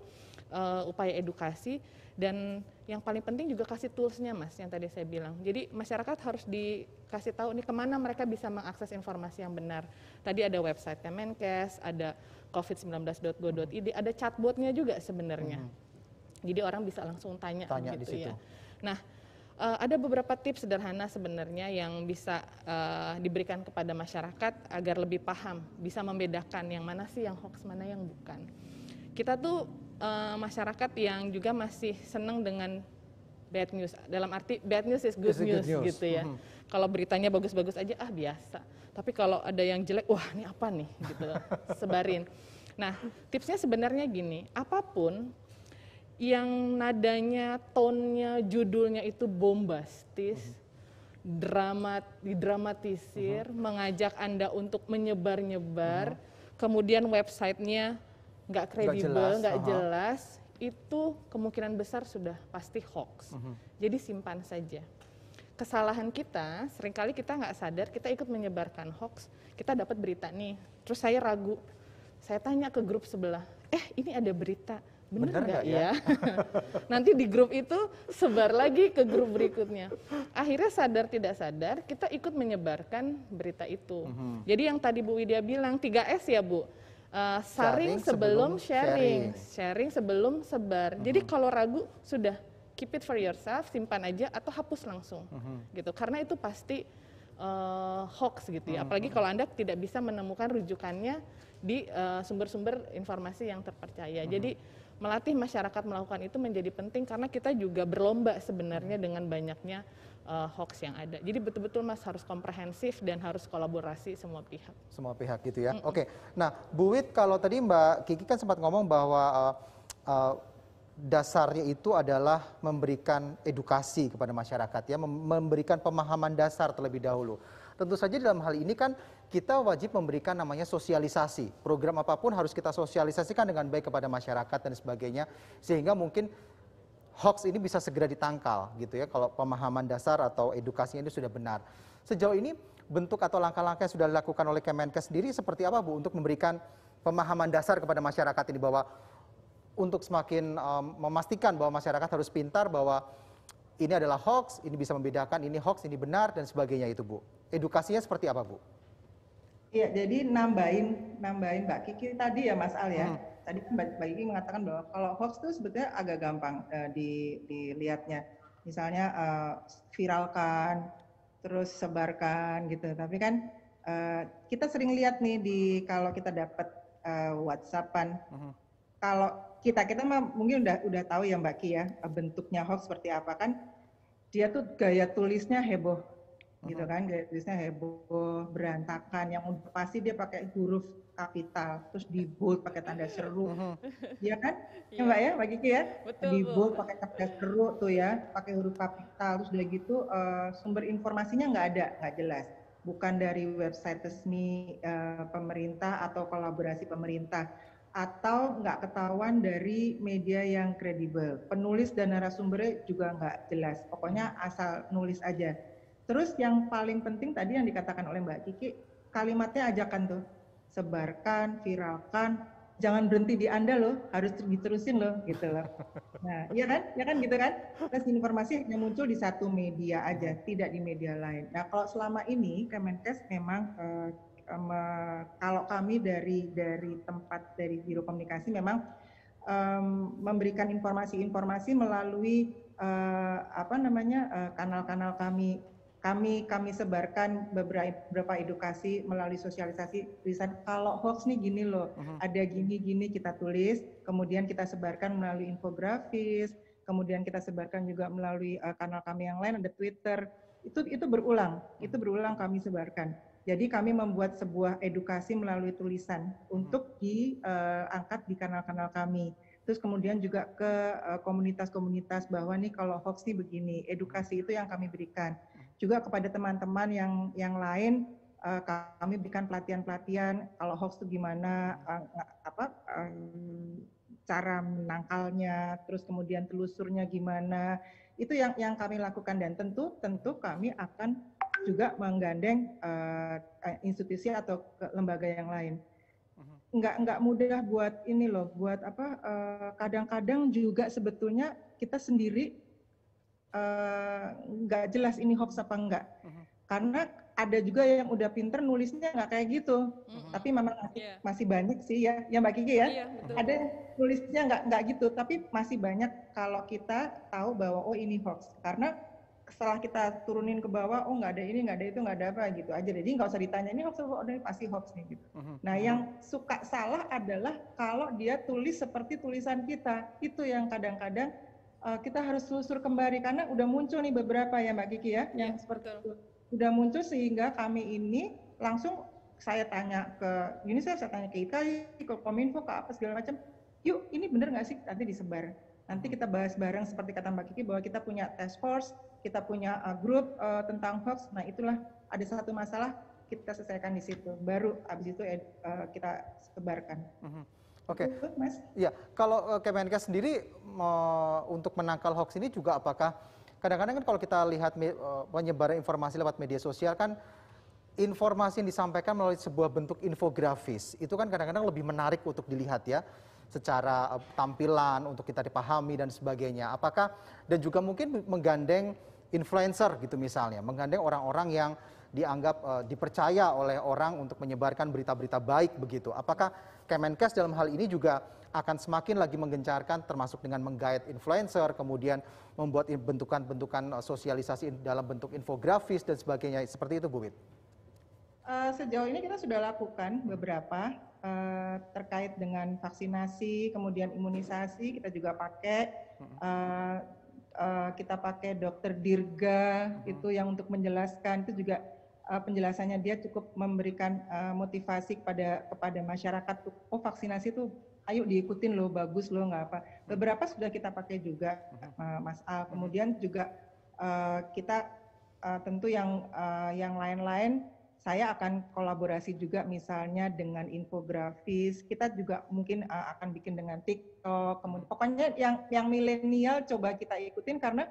upaya edukasi, dan yang paling penting juga kasih toolsnya Mas, yang tadi saya bilang. Jadi masyarakat harus dikasih tahu nih kemana mereka bisa mengakses informasi yang benar. Tadi ada website Kemenkes, ada covid19.go.id, ada chatbotnya juga sebenarnya. Jadi orang bisa langsung tanya gitu di situ. ya. Nah, ada beberapa tips sederhana sebenarnya yang bisa diberikan kepada masyarakat agar lebih paham, bisa membedakan yang mana sih yang hoax, mana yang bukan. Kita tuh masyarakat yang juga masih senang dengan bad news, dalam arti bad news is good news gitu ya. Kalau beritanya bagus-bagus aja biasa. Tapi kalau ada yang jelek, wah ini apa nih gitu, sebarin. Nah, tipsnya sebenarnya gini, apapun yang nadanya, tone-nya, judulnya itu bombastis, didramatisir, mengajak Anda untuk menyebar-nyebar, kemudian websitenya nggak kredibel, nggak jelas, itu kemungkinan besar sudah pasti hoax. Jadi simpan saja. Kesalahan kita, seringkali kita nggak sadar, kita ikut menyebarkan hoax, kita dapat berita nih, terus saya ragu, saya tanya ke grup sebelah, ini ada berita, bener nggak ya? Nanti di grup itu sebar lagi ke grup berikutnya. Akhirnya sadar tidak sadar kita ikut menyebarkan berita itu. Jadi yang tadi Bu Widya bilang 3S ya Bu, saring sebelum sharing, sharing sebelum sebar. Jadi kalau ragu sudah keep it for yourself, simpan aja atau hapus langsung, gitu. Karena itu pasti hoax gitu ya. Apalagi kalau Anda tidak bisa menemukan rujukannya di sumber-sumber informasi yang terpercaya. Jadi melatih masyarakat melakukan itu menjadi penting karena kita juga berlomba sebenarnya dengan banyaknya hoax yang ada. Jadi betul-betul Mas harus komprehensif dan harus kolaborasi semua pihak. Semua pihak gitu ya. Oke. Nah, Bu Wid, kalau tadi Mbak Kiki kan sempat ngomong bahwa dasarnya itu adalah memberikan edukasi kepada masyarakat ya, memberikan pemahaman dasar terlebih dahulu. Tentu saja dalam hal ini kan kita wajib memberikan namanya sosialisasi. Program apapun harus kita sosialisasikan dengan baik kepada masyarakat dan sebagainya, sehingga mungkin hoax ini bisa segera ditangkal gitu ya, kalau pemahaman dasar atau edukasinya itu sudah benar. Sejauh ini bentuk atau langkah-langkah yang sudah dilakukan oleh Kemenkes sendiri seperti apa Bu untuk memberikan pemahaman dasar kepada masyarakat ini, bahwa untuk semakin memastikan bahwa masyarakat harus pintar bahwa ini adalah hoax, ini bisa membedakan ini hoax, ini benar dan sebagainya itu Bu. Edukasinya seperti apa Bu? Iya, jadi nambahin Mbak Kiki tadi ya Mas Al ya. Tadi Mbak Kiki mengatakan bahwa kalau hoax itu sebetulnya agak gampang dilihatnya. Misalnya viralkan, terus sebarkan gitu. Tapi kan kita sering lihat nih kalau kita dapat WhatsApp-an, kalau kita mungkin udah tahu ya Mbak Ki ya, bentuknya hoax seperti apa kan. Dia tuh gaya tulisnya heboh gitu kan, gaya tulisnya heboh, berantakan, yang pasti dia pakai huruf kapital, terus di bold pakai tanda seru, ya kan? Ya Mbak ya, Mbak Kiki ya, di bold pakai tanda seru tuh ya, pakai huruf kapital, terus udah gitu sumber informasinya nggak jelas, bukan dari website resmi pemerintah atau kolaborasi pemerintah, atau nggak ketahuan dari media yang kredibel, penulis dan narasumbernya juga nggak jelas, pokoknya asal nulis aja. Terus yang paling penting tadi yang dikatakan oleh Mbak Kiki, kalimatnya ajakan tuh, sebarkan, viralkan, jangan berhenti di Anda loh, harus diterusin loh, gitu loh. Nah, ya kan gitu kan? Terus informasi hanya muncul di satu media aja, tidak di media lain. Nah, kalau selama ini Kemenkes memang kalau kami dari tempat dari Biro Komunikasi memang memberikan informasi-informasi melalui kanal-kanal kami. Kami sebarkan beberapa edukasi melalui sosialisasi tulisan. Kalau hoax nih gini loh, ada gini-gini kita tulis, kemudian kita sebarkan melalui infografis, kemudian kita sebarkan juga melalui kanal kami yang lain, ada Twitter. Itu berulang kami sebarkan. Jadi kami membuat sebuah edukasi melalui tulisan untuk diangkat di kanal-kanal kami. Terus kemudian juga ke komunitas-komunitas bahwa nih kalau hoax nih begini, edukasi itu yang kami berikan. Juga kepada teman-teman yang lain, kami berikan pelatihan-pelatihan kalau hoax itu gimana, cara menangkalnya, terus kemudian telusurnya gimana. Itu yang kami lakukan, dan tentu kami akan juga menggandeng institusi atau lembaga yang lain. Nggak mudah buat ini loh, buat kadang-kadang juga sebetulnya kita sendiri nggak jelas ini hoax apa enggak, karena ada juga yang udah pinter nulisnya nggak kayak gitu, tapi memang masih banyak sih ya Mbak Kiki ya, ada yang nulisnya nggak gitu, tapi masih banyak kalau kita tahu bahwa oh ini hoax, karena setelah kita turunin ke bawah, oh nggak ada ini, nggak ada itu, nggak ada apa gitu aja, jadi nggak usah ditanya ini hoax, oh ini pasti hoax nih gitu. Nah yang suka salah adalah kalau dia tulis seperti tulisan kita, itu yang kadang-kadang kita harus telusur kembali, karena udah muncul nih beberapa ya Mbak Kiki ya, yang seperti itu udah muncul, sehingga kami ini langsung saya tanya ke UNICEF, saya tanya ke IKI, ke Kominfo, ke apa segala macam, yuk ini bener nggak sih, nanti disebar, nanti kita bahas bareng seperti kata Mbak Kiki bahwa kita punya task force, kita punya grup tentang hoax. Nah itulah ada satu masalah kita selesaikan di situ, baru abis itu kita sebarkan. Oke, Mas. Ya, kalau Kemenkes sendiri untuk menangkal hoax ini juga apakah kadang-kadang kan kalau kita lihat penyebaran informasi lewat media sosial kan informasi yang disampaikan melalui sebuah bentuk infografis itu kan kadang-kadang lebih menarik untuk dilihat ya, secara tampilan untuk kita dipahami dan sebagainya. Apakah dan juga mungkin menggandeng influencer gitu misalnya, menggandeng orang-orang yang dianggap dipercaya oleh orang untuk menyebarkan berita-berita baik begitu. Apakah Kemenkes dalam hal ini juga akan semakin lagi menggencarkan termasuk dengan menggait influencer, kemudian membuat bentukan-bentukan sosialisasi dalam bentuk infografis dan sebagainya, seperti itu Bu Wit? Sejauh ini kita sudah lakukan beberapa terkait dengan vaksinasi, kemudian imunisasi kita juga pakai. Kita pakai dokter Dirga itu yang untuk menjelaskan, itu juga penjelasannya dia cukup memberikan motivasi kepada masyarakat, oh vaksinasi itu ayo diikutin loh, bagus loh, nggak apa. Beberapa sudah kita pakai juga Mas Al. Kemudian juga kita tentu yang lain-lain saya akan kolaborasi juga misalnya dengan infografis, kita juga mungkin akan bikin dengan TikTok, kemudian pokoknya yang milenial coba kita ikutin, karena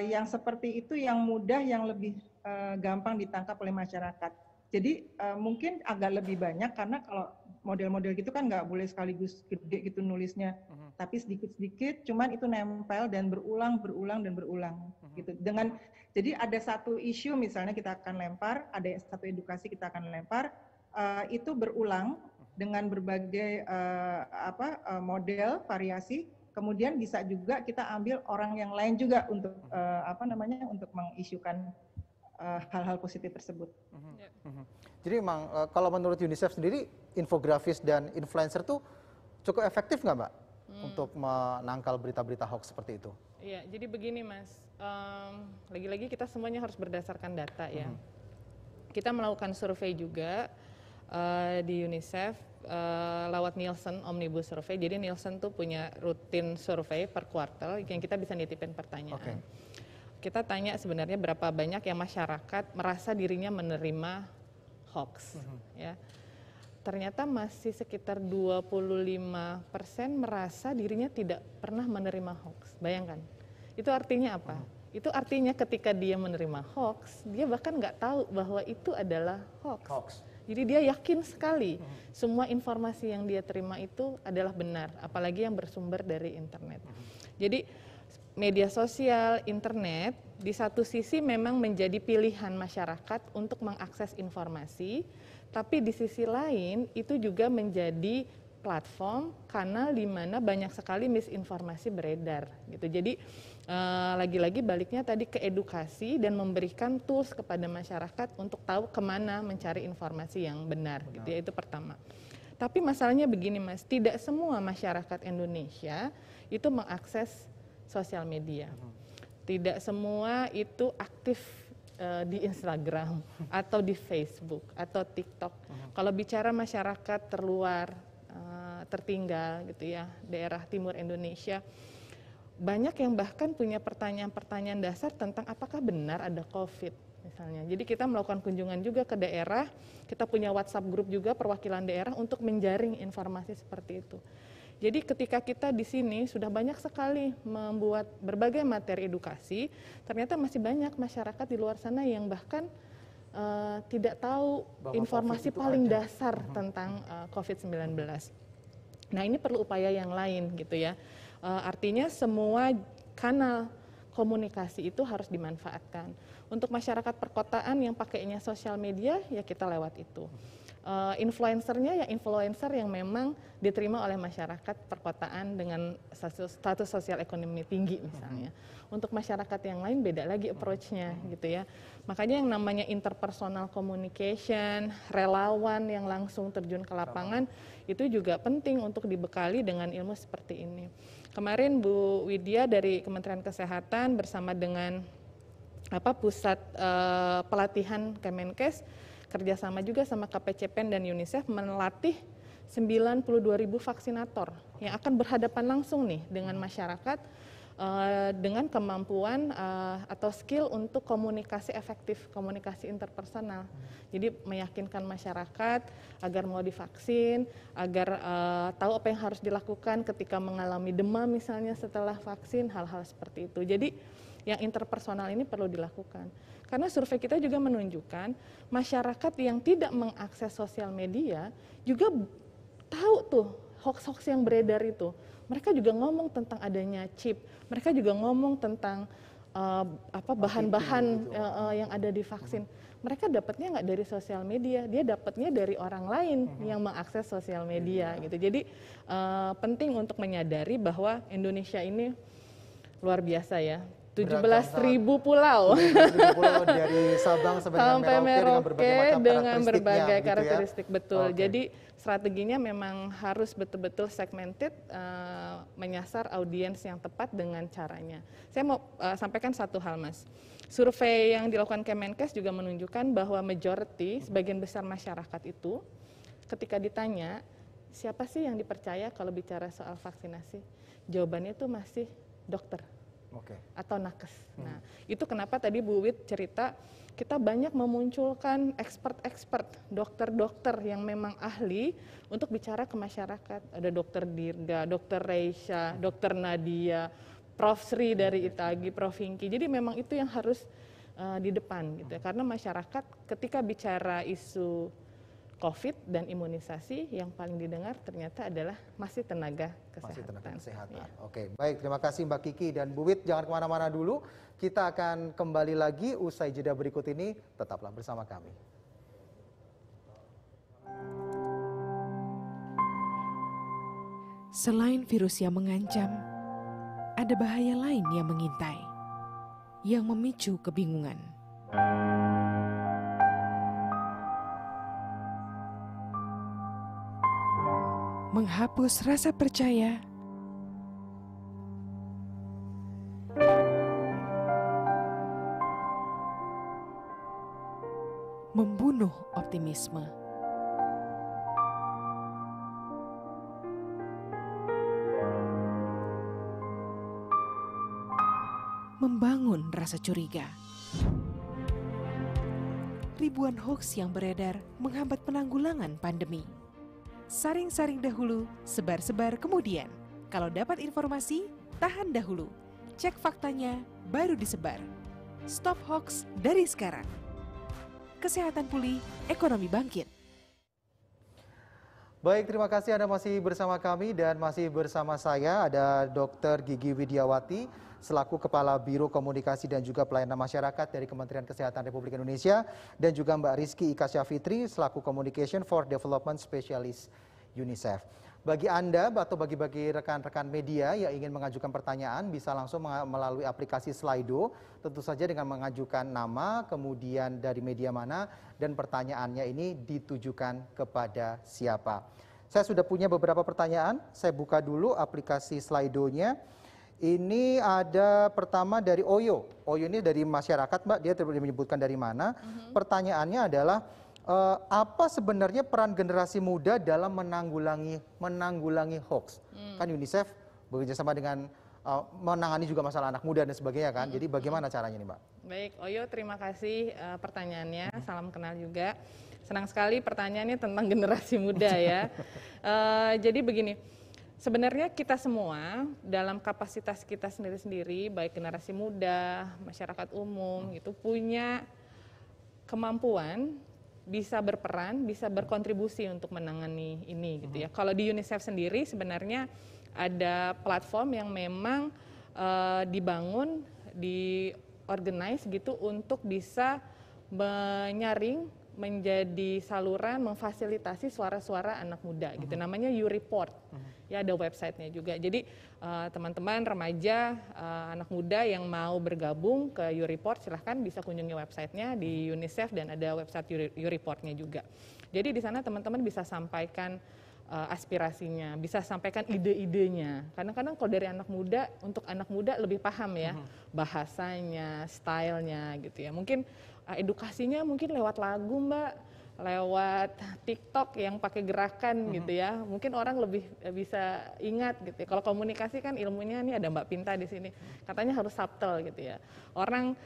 yang seperti itu yang mudah, yang lebih gampang ditangkap oleh masyarakat. Jadi mungkin agak lebih banyak, karena kalau model-model gitu kan nggak boleh sekaligus gede gitu nulisnya, tapi sedikit-sedikit, cuman itu nempel dan berulang gitu. Jadi ada satu isu misalnya kita akan lempar, ada satu edukasi kita akan lempar, itu berulang dengan berbagai model variasi. Kemudian bisa juga kita ambil orang yang lain juga untuk untuk mengisukan hal-hal positif tersebut. Jadi memang kalau menurut UNICEF sendiri infografis dan influencer tuh cukup efektif nggak Mbak untuk menangkal berita-berita hoax seperti itu? Iya, jadi begini Mas, lagi-lagi kita semuanya harus berdasarkan data ya. Kita melakukan survei juga di UNICEF lewat Nielsen Omnibus Survey. Jadi Nielsen tuh punya rutin survei per kuartal yang kita bisa nitipin pertanyaan. Kita tanya sebenarnya berapa banyak yang masyarakat merasa dirinya menerima hoax, ya. Ternyata masih sekitar 25% merasa dirinya tidak pernah menerima hoax. Bayangkan, itu artinya apa? Itu artinya ketika dia menerima hoax, dia bahkan nggak tahu bahwa itu adalah hoax. Jadi dia yakin sekali semua informasi yang dia terima itu adalah benar, apalagi yang bersumber dari internet. Jadi media sosial, internet di satu sisi memang menjadi pilihan masyarakat untuk mengakses informasi, tapi di sisi lain itu juga menjadi platform, kanal di mana banyak sekali misinformasi beredar gitu. Jadi lagi-lagi baliknya tadi ke edukasi dan memberikan tools kepada masyarakat untuk tahu kemana mencari informasi yang benar. Gitu ya, itu pertama. Tapi masalahnya begini Mas, tidak semua masyarakat Indonesia itu mengakses sosial media. Tidak semua itu aktif di Instagram atau di Facebook atau TikTok. Kalau bicara masyarakat terluar, tertinggal gitu ya, daerah timur Indonesia, banyak yang bahkan punya pertanyaan-pertanyaan dasar tentang apakah benar ada COVID misalnya. Jadi kita melakukan kunjungan juga ke daerah, kita punya WhatsApp grup juga perwakilan daerah untuk menjaring informasi seperti itu. Jadi ketika kita di sini sudah banyak sekali membuat berbagai materi edukasi, ternyata masih banyak masyarakat di luar sana yang bahkan tidak tahu bahwa informasi paling dasar tentang COVID-19. Nah ini perlu upaya yang lain gitu ya. Artinya semua kanal komunikasi itu harus dimanfaatkan. Untuk masyarakat perkotaan yang pakainya sosial media, ya kita lewat itu. Influencernya ya influencer yang memang diterima oleh masyarakat perkotaan dengan status sosial ekonomi tinggi misalnya. Untuk masyarakat yang lain beda lagi approach-nya gitu ya. Makanya yang namanya interpersonal communication, relawan yang langsung terjun ke lapangan itu juga penting untuk dibekali dengan ilmu seperti ini. Kemarin Bu Widya dari Kementerian Kesehatan bersama dengan pusat pelatihan Kemenkes kerjasama juga sama KPCPEN dan UNICEF melatih 92.000 vaksinator yang akan berhadapan langsung nih dengan masyarakat dengan kemampuan atau skill untuk komunikasi efektif, komunikasi interpersonal. Jadi meyakinkan masyarakat agar mau divaksin, agar tahu apa yang harus dilakukan ketika mengalami demam misalnya setelah vaksin, hal-hal seperti itu. Jadi yang interpersonal ini perlu dilakukan. Karena survei kita juga menunjukkan masyarakat yang tidak mengakses sosial media juga tahu tuh hoax-hoax yang beredar itu. Mereka juga ngomong tentang adanya chip, mereka juga ngomong tentang bahan-bahan yang ada di vaksin. Mereka dapatnya nggak dari sosial media, dia dapatnya dari orang lain yang mengakses sosial media gitu. Jadi penting untuk menyadari bahwa Indonesia ini luar biasa ya. 17.000 pulau. 17.000 pulau dari Sabang sampai Merauke dengan berbagai karakteristik, gitu ya? betul. Jadi strateginya memang harus betul-betul segmented, menyasar audiens yang tepat dengan caranya. Saya mau sampaikan satu hal Mas. Survei yang dilakukan Kemenkes juga menunjukkan bahwa majority, sebagian besar masyarakat itu ketika ditanya siapa sih yang dipercaya kalau bicara soal vaksinasi, jawabannya itu masih dokter. Atau nakes. Nah, itu kenapa tadi Bu Wid cerita kita banyak memunculkan expert-expert, dokter-dokter yang memang ahli untuk bicara ke masyarakat. Ada Dokter Dirga, Dokter Reisha, Dokter Nadia, Prof Sri dari Itagi, Prof Hingki. Jadi memang itu yang harus di depan gitu ya. Karena masyarakat ketika bicara isu COVID dan imunisasi yang paling didengar ternyata adalah masih tenaga kesehatan. Masih tenaga kesehatan. Ya. Oke, baik. Terima kasih Mbak Kiki dan Bu Wid. Jangan kemana-mana dulu. Kita akan kembali lagi usai jeda berikut ini. Tetaplah bersama kami. Selain virus yang mengancam, ada bahaya lain yang mengintai, yang memicu kebingungan. Menghapus rasa percaya, membunuh optimisme. Membangun rasa curiga. Ribuan hoaks yang beredar menghambat penanggulangan pandemi. Saring-saring dahulu, sebar-sebar kemudian. Kalau dapat informasi, tahan dahulu. Cek faktanya, baru disebar. Stop hoax dari sekarang. Kesehatan pulih, ekonomi bangkit. Baik, terima kasih Anda masih bersama kami dan masih bersama saya ada Dr. Gigi Widiawati selaku Kepala Biro Komunikasi dan juga Pelayanan Masyarakat dari Kementerian Kesehatan Republik Indonesia dan juga Mbak Rizky Ika Syafitri selaku Communication for Development Specialist UNICEF. Bagi Anda atau bagi rekan-rekan media yang ingin mengajukan pertanyaan bisa langsung melalui aplikasi Slido, tentu saja dengan mengajukan nama, kemudian dari media mana, dan pertanyaannya ini ditujukan kepada siapa. Saya sudah punya beberapa pertanyaan, saya buka dulu aplikasi Slido-nya. Ini ada pertama dari Oyo. Oyo ini dari masyarakat, Mbak, dia tidak menyebutkan dari mana. Pertanyaannya adalah, apa sebenarnya peran generasi muda dalam menanggulangi hoax? Kan UNICEF bekerjasama dengan menangani juga masalah anak muda dan sebagainya kan. Jadi bagaimana caranya nih, Mbak? Baik, Oyo, terima kasih pertanyaannya. Salam kenal juga. Senang sekali pertanyaannya tentang generasi muda ya. Jadi begini, sebenarnya kita semua dalam kapasitas kita sendiri-sendiri, baik generasi muda, masyarakat umum, gitu, punya kemampuan bisa berperan, bisa berkontribusi untuk menangani ini gitu ya. Kalau di UNICEF sendiri sebenarnya ada platform yang memang dibangun, diorganize gitu untuk bisa menyaring, menjadi saluran, memfasilitasi suara-suara anak muda gitu. Namanya YouReport. Ya, ada websitenya juga. Jadi teman-teman remaja, anak muda yang mau bergabung ke YouReport silahkan bisa kunjungi websitenya di UNICEF dan ada website YouReportnya juga. Jadi di sana teman-teman bisa sampaikan aspirasinya, bisa sampaikan ide-idenya. Kadang-kadang kalau dari anak muda, untuk anak muda lebih paham ya bahasanya, stylenya gitu ya. Mungkin edukasinya mungkin lewat lagu, Mbak, lewat TikTok yang pakai gerakan gitu ya. Mungkin orang lebih bisa ingat gitu ya. Kalau komunikasi kan ilmunya, nih ada Mbak Pinta di sini. Katanya harus subtle gitu ya. Orang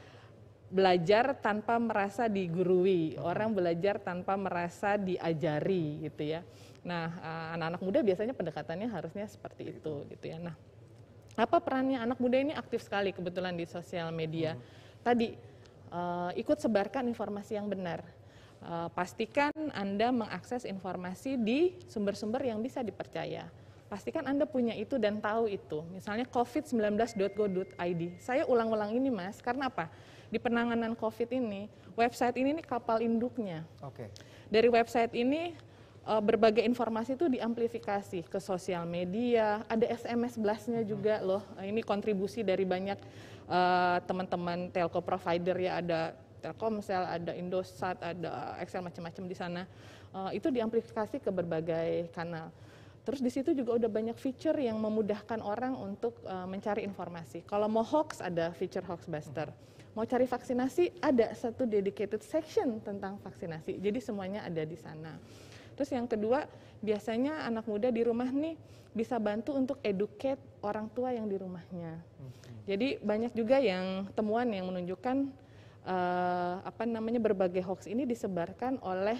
belajar tanpa merasa digurui, orang belajar tanpa merasa diajari gitu ya. Nah, anak-anak muda biasanya pendekatannya harusnya seperti itu gitu ya. Nah, apa perannya anak muda ini? Aktif sekali kebetulan di sosial media. Tadi ikut sebarkan informasi yang benar. Pastikan Anda mengakses informasi di sumber-sumber yang bisa dipercaya. Pastikan Anda punya itu dan tahu itu. Misalnya covid19.go.id. Saya ulang-ulang ini, Mas, karena apa? Di penanganan COVID ini, website ini kapal induknya. Dari website ini berbagai informasi itu diamplifikasi ke sosial media, ada SMS blast-nya juga loh. Ini kontribusi dari banyak teman-teman telco provider ya, ada Telkomsel, ada Indosat, ada Excel, macam-macam di sana. Itu diamplifikasi ke berbagai kanal. Terus di situ juga udah banyak feature yang memudahkan orang untuk mencari informasi. Kalau mau hoax, ada feature Hoaxbuster. Mau cari vaksinasi, ada satu dedicated section tentang vaksinasi. Jadi semuanya ada di sana. Terus yang kedua, biasanya anak muda di rumah nih bisa bantu untuk educate orang tua yang di rumahnya. Jadi banyak juga yang temuan yang menunjukkan berbagai hoax ini disebarkan oleh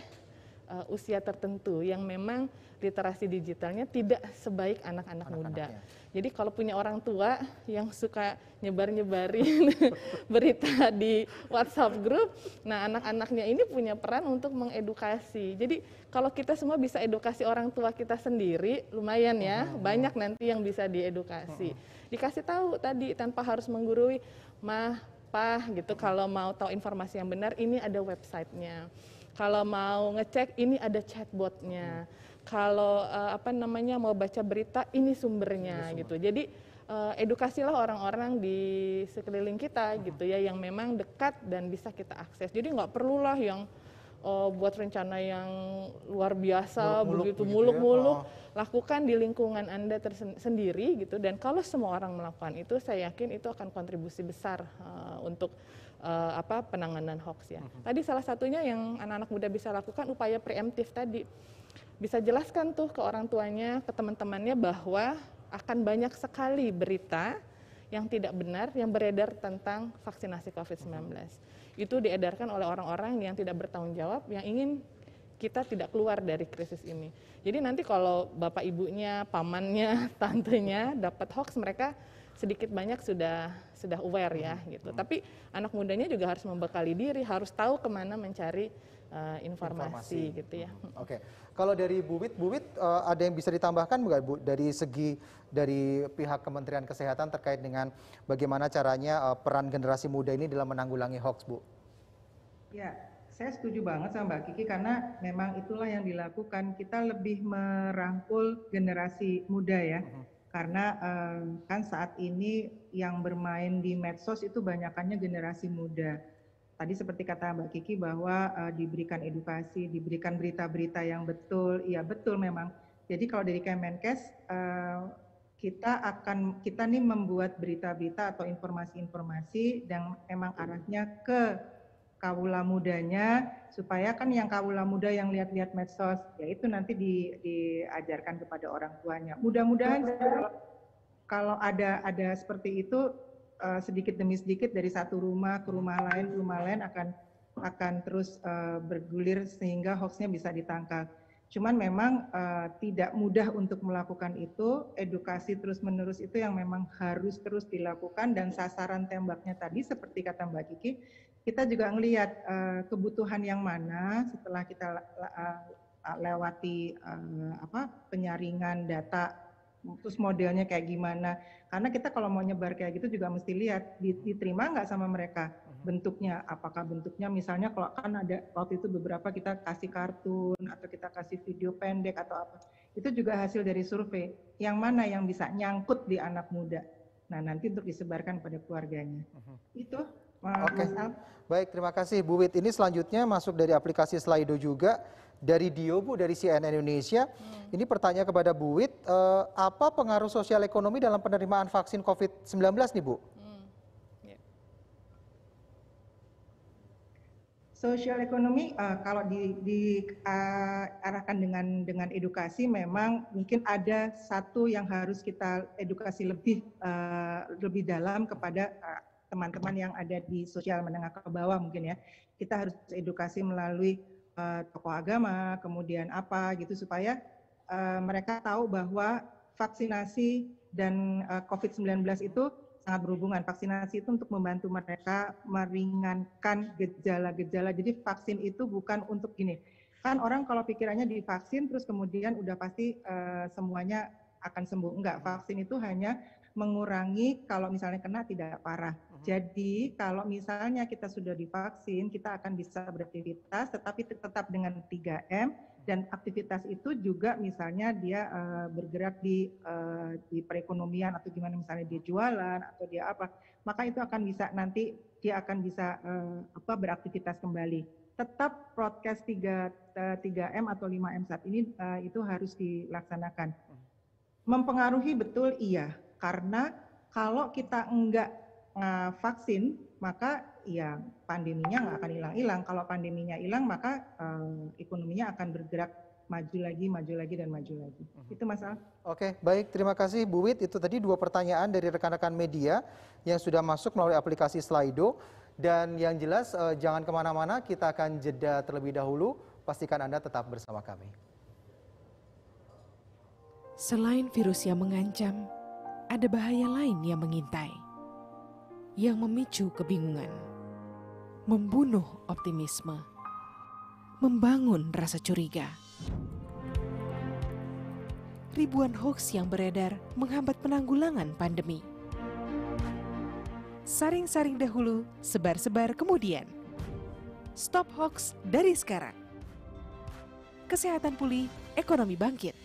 usia tertentu yang memang literasi digitalnya tidak sebaik anak-anak muda. Jadi kalau punya orang tua yang suka nyebar-nyebarin berita di WhatsApp group, nah anak-anaknya ini punya peran untuk mengedukasi. Jadi kalau kita semua bisa edukasi orang tua kita sendiri, lumayan ya, banyak nanti yang bisa diedukasi. Dikasih tahu tadi tanpa harus menggurui, mah, pah gitu, kalau mau tahu informasi yang benar ini ada websitenya. Kalau mau ngecek ini ada chatbotnya. Kalau mau baca berita ini sumbernya gitu. Jadi edukasilah orang-orang di sekeliling kita gitu ya, yang memang dekat dan bisa kita akses. Jadi nggak perlulah yang buat rencana yang luar biasa begitu muluk-muluk. Lakukan di lingkungan Anda sendiri gitu. Dan kalau semua orang melakukan itu, saya yakin itu akan kontribusi besar untuk penanganan hoax ya. Tadi salah satunya yang anak-anak muda bisa lakukan upaya preemptif tadi. Bisa jelaskan tuh ke orang tuanya, ke teman-temannya bahwa akan banyak sekali berita yang tidak benar yang beredar tentang vaksinasi COVID-19. Itu diedarkan oleh orang-orang yang tidak bertanggung jawab, yang ingin kita tidak keluar dari krisis ini. Jadi nanti kalau bapak ibunya, pamannya, tantenya dapat hoax, mereka sedikit banyak sudah aware ya gitu. Tapi anak mudanya juga harus membekali diri, harus tahu kemana mencari informasi gitu ya. Oke, kalau dari Bu Wit ada yang bisa ditambahkan bukan Bu dari segi dari pihak Kementerian Kesehatan terkait dengan bagaimana caranya peran generasi muda ini dalam menanggulangi hoax, Bu? Ya, Saya setuju banget sama Mbak Kiki karena memang itulah yang dilakukan. Kita lebih merangkul generasi muda ya. Karena kan saat ini yang bermain di medsos itu banyakannya generasi muda. Tadi seperti kata Mbak Kiki bahwa diberikan edukasi, diberikan berita-berita yang betul. Iya betul memang. Jadi kalau dari Kemenkes kita nih membuat berita-berita atau informasi-informasi yang memang arahnya ke kawula mudanya, supaya kan yang kawula muda yang lihat-lihat medsos, ya itu nanti diajarkan kepada orang tuanya. Mudah-mudahan kalau ada seperti itu sedikit demi sedikit dari satu rumah ke rumah lain akan terus bergulir sehingga hoaxnya bisa ditangkal. Cuman memang tidak mudah untuk melakukan itu, edukasi terus-menerus itu yang memang harus terus dilakukan, dan sasaran tembaknya tadi seperti kata Mbak Kiki, kita juga ngelihat kebutuhan yang mana setelah kita lewati penyaringan data, terus modelnya kayak gimana. Karena kita kalau mau nyebar kayak gitu juga mesti lihat diterima nggak sama mereka bentuknya. Apakah bentuknya misalnya kalau kan ada waktu itu beberapa kita kasih kartun atau kita kasih video pendek atau apa. Itu juga hasil dari survei. Yang mana yang bisa nyangkut di anak muda. Nah nanti untuk disebarkan pada keluarganya. Itu. Oke, baik, terima kasih Bu Wit. Ini selanjutnya masuk dari aplikasi Slido juga, dari Dio Bu, dari CNN Indonesia. Ini pertanyaan kepada Bu Wit, apa pengaruh sosial ekonomi dalam penerimaan vaksin COVID-19 nih Bu? Sosial ekonomi kalau diarahkan dengan edukasi, memang mungkin ada satu yang harus kita edukasi lebih dalam kepada teman-teman yang ada di sosial menengah ke bawah mungkin ya. Kita harus edukasi melalui tokoh agama, kemudian apa gitu, supaya mereka tahu bahwa vaksinasi dan COVID-19 itu sangat berhubungan. Vaksinasi itu untuk membantu mereka meringankan gejala-gejala. Jadi vaksin itu bukan untuk gini. Kan orang kalau pikirannya divaksin terus kemudian udah pasti semuanya akan sembuh. Enggak, vaksin itu hanya mengurangi kalau misalnya kena tidak parah. Jadi kalau misalnya kita sudah divaksin, kita akan bisa beraktivitas, tetapi tetap dengan 3M, dan aktivitas itu juga misalnya dia bergerak di perekonomian atau gimana, misalnya dia jualan atau dia apa, maka itu akan bisa nanti dia akan bisa beraktivitas kembali. Tetap prokes 3M atau 5M saat ini itu harus dilaksanakan. Mempengaruhi betul iya, karena kalau kita enggak vaksin, maka ya pandeminya nggak akan hilang-hilang. Kalau pandeminya hilang, maka ekonominya akan bergerak maju lagi, dan maju lagi. Itu Mas Al. Oke, baik. Terima kasih Bu Wit. Itu tadi 2 pertanyaan dari rekan-rekan media yang sudah masuk melalui aplikasi Slido. Dan yang jelas jangan kemana-mana, kita akan jeda terlebih dahulu. Pastikan Anda tetap bersama kami. Selain virus yang mengancam, ada bahaya lain yang mengintai, yang memicu kebingungan, membunuh optimisme, membangun rasa curiga. Ribuan hoaks yang beredar menghambat penanggulangan pandemi. Saring-saring dahulu, sebar-sebar kemudian. Stop hoaks dari sekarang. Kesehatan pulih, ekonomi bangkit.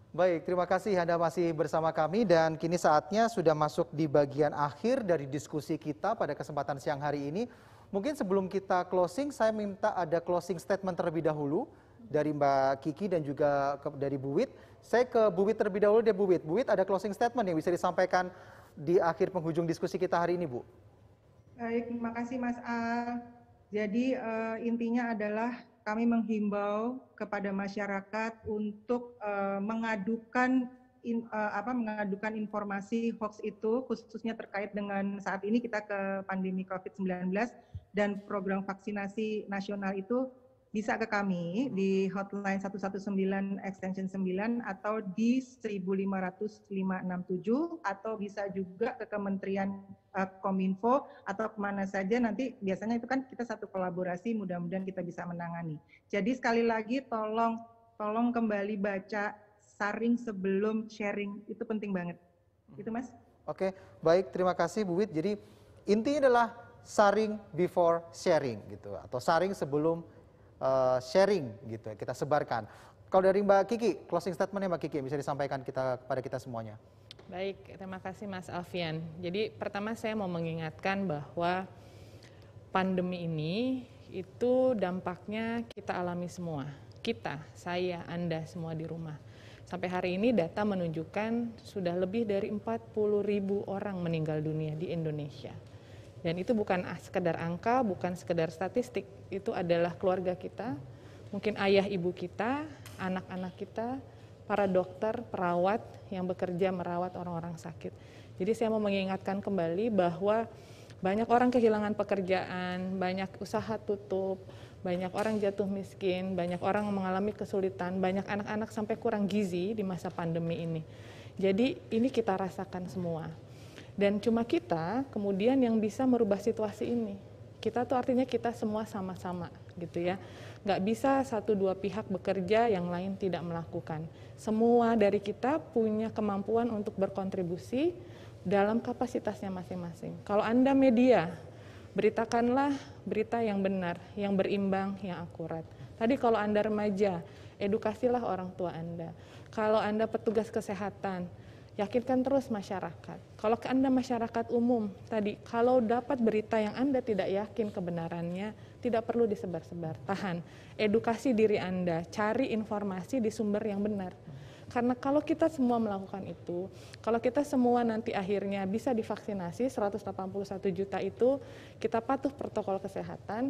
Baik, terima kasih Anda masih bersama kami, dan kini saatnya sudah masuk di bagian akhir dari diskusi kita pada kesempatan siang hari ini. Mungkin sebelum kita closing, saya minta ada closing statement terlebih dahulu dari Mbak Kiki dan juga dari Bu Wit. Saya ke Bu Wit terlebih dahulu deh, Bu Wit. Bu Wit, ada closing statement yang bisa disampaikan di akhir penghujung diskusi kita hari ini, Bu. Baik, terima kasih Mas Al. Jadi intinya adalah kami menghimbau kepada masyarakat untuk mengadukan informasi hoax itu, khususnya terkait dengan saat ini kita ke pandemi COVID-19 dan program vaksinasi nasional itu, bisa ke kami di hotline 119 extension 9 atau di 1500567, atau bisa juga ke Kementerian Kominfo atau kemana saja. Nanti biasanya itu kan kita satu kolaborasi, mudah-mudahan kita bisa menangani. Jadi sekali lagi tolong kembali baca, saring sebelum sharing, itu penting banget. Itu Mas. Oke, baik, terima kasih Bu Wit. Jadi intinya adalah saring before sharing gitu, atau saring sebelum sharing gitu, kita sebarkan. Kalau dari Mbak Kiki, closing statementnya Mbak Kiki yang bisa disampaikan kepada kita semuanya. Baik, terima kasih Mas Alfian. Jadi pertama saya mau mengingatkan bahwa pandemi ini itu dampaknya kita alami semua. Kita, saya, Anda semua di rumah. Sampai hari ini data menunjukkan sudah lebih dari 40.000 orang meninggal dunia di Indonesia. Dan itu bukan sekedar angka, bukan sekedar statistik. Itu adalah keluarga kita, mungkin ayah ibu kita, anak-anak kita, para dokter, perawat yang bekerja merawat orang-orang sakit. Jadi saya mau mengingatkan kembali bahwa banyak orang kehilangan pekerjaan, banyak usaha tutup, banyak orang jatuh miskin, banyak orang mengalami kesulitan, banyak anak-anak sampai kurang gizi di masa pandemi ini. Jadi ini kita rasakan semua. Dan cuma kita kemudian yang bisa merubah situasi ini. Kita tuh artinya kita semua sama-sama gitu ya. Nggak bisa satu dua pihak bekerja yang lain tidak melakukan. Semua dari kita punya kemampuan untuk berkontribusi dalam kapasitasnya masing-masing. Kalau Anda media, beritakanlah berita yang benar, yang berimbang, yang akurat. Tadi kalau Anda remaja, edukasilah orang tua Anda. Kalau Anda petugas kesehatan, yakinkan terus masyarakat. Kalau Anda masyarakat umum, tadi kalau dapat berita yang Anda tidak yakin kebenarannya, tidak perlu disebar-sebar. Tahan, edukasi diri Anda, cari informasi di sumber yang benar. Karena kalau kita semua melakukan itu, kalau kita semua nanti akhirnya bisa divaksinasi 181 juta itu, kita patuh protokol kesehatan,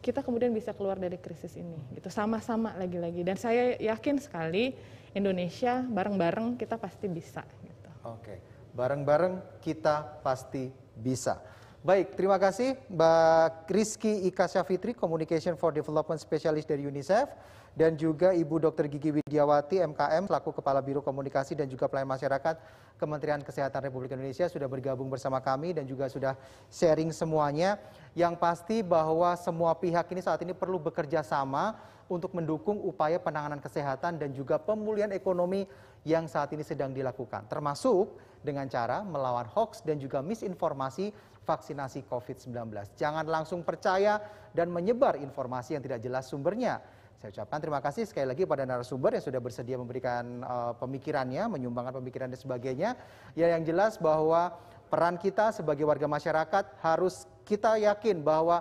kita kemudian bisa keluar dari krisis ini. Gitu, sama-sama lagi-lagi. Dan saya yakin sekali Indonesia bareng-bareng kita pasti bisa. Gitu. Oke, bareng-bareng kita pasti bisa. Baik, terima kasih Mbak Rizky Ika Syafitri, Communication for Development Specialist dari UNICEF, dan juga Ibu Dr. Gigi Widiawati, MKM, selaku Kepala Biro Komunikasi dan juga Pelayanan Masyarakat Kementerian Kesehatan Republik Indonesia, sudah bergabung bersama kami dan juga sudah sharing semuanya. Yang pasti bahwa semua pihak ini saat ini perlu bekerja sama untuk mendukung upaya penanganan kesehatan dan juga pemulihan ekonomi yang saat ini sedang dilakukan, termasuk dengan cara melawan hoax dan juga misinformasi vaksinasi COVID-19. Jangan langsung percaya dan menyebar informasi yang tidak jelas sumbernya. Saya ucapkan terima kasih sekali lagi pada narasumber yang sudah bersedia memberikan pemikirannya, menyumbangkan pemikiran dan sebagainya. Ya, yang jelas bahwa peran kita sebagai warga masyarakat harus kita yakin bahwa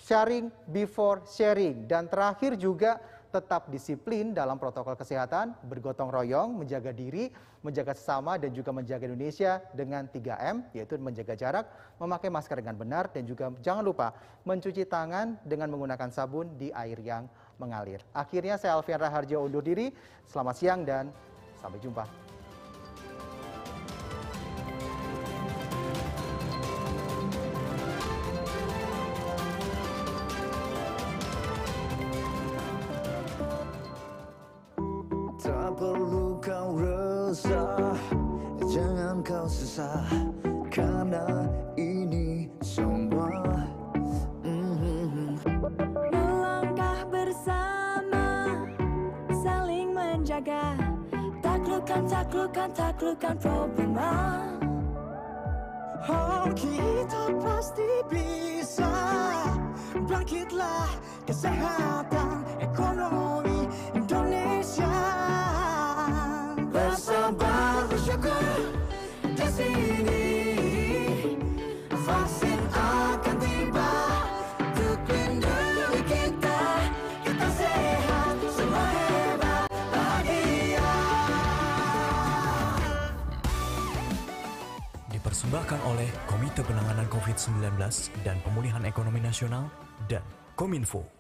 sharing before sharing. Dan terakhir juga tetap disiplin dalam protokol kesehatan, bergotong royong, menjaga diri, menjaga sesama, dan juga menjaga Indonesia dengan 3M, yaitu menjaga jarak, memakai masker dengan benar, dan juga jangan lupa mencuci tangan dengan menggunakan sabun di air yang mengalir. Akhirnya saya Alfian Raharjo undur diri, selamat siang dan sampai jumpa. Tak perlu kau resah, jangan kau susah, karena ini semua melangkah bersama, saling menjaga, taklukkan problema. Oh, kita pasti bisa, bangkitlah kesehatan ekonomi Indonesia. Bersabar bersyukur di sini, vaksin akan tiba untuk lindungi kita. Kita sehat, semua hebat, bahagia. Dipersembahkan oleh Komite Penanganan COVID-19 dan Pemulihan Ekonomi Nasional dan Kominfo.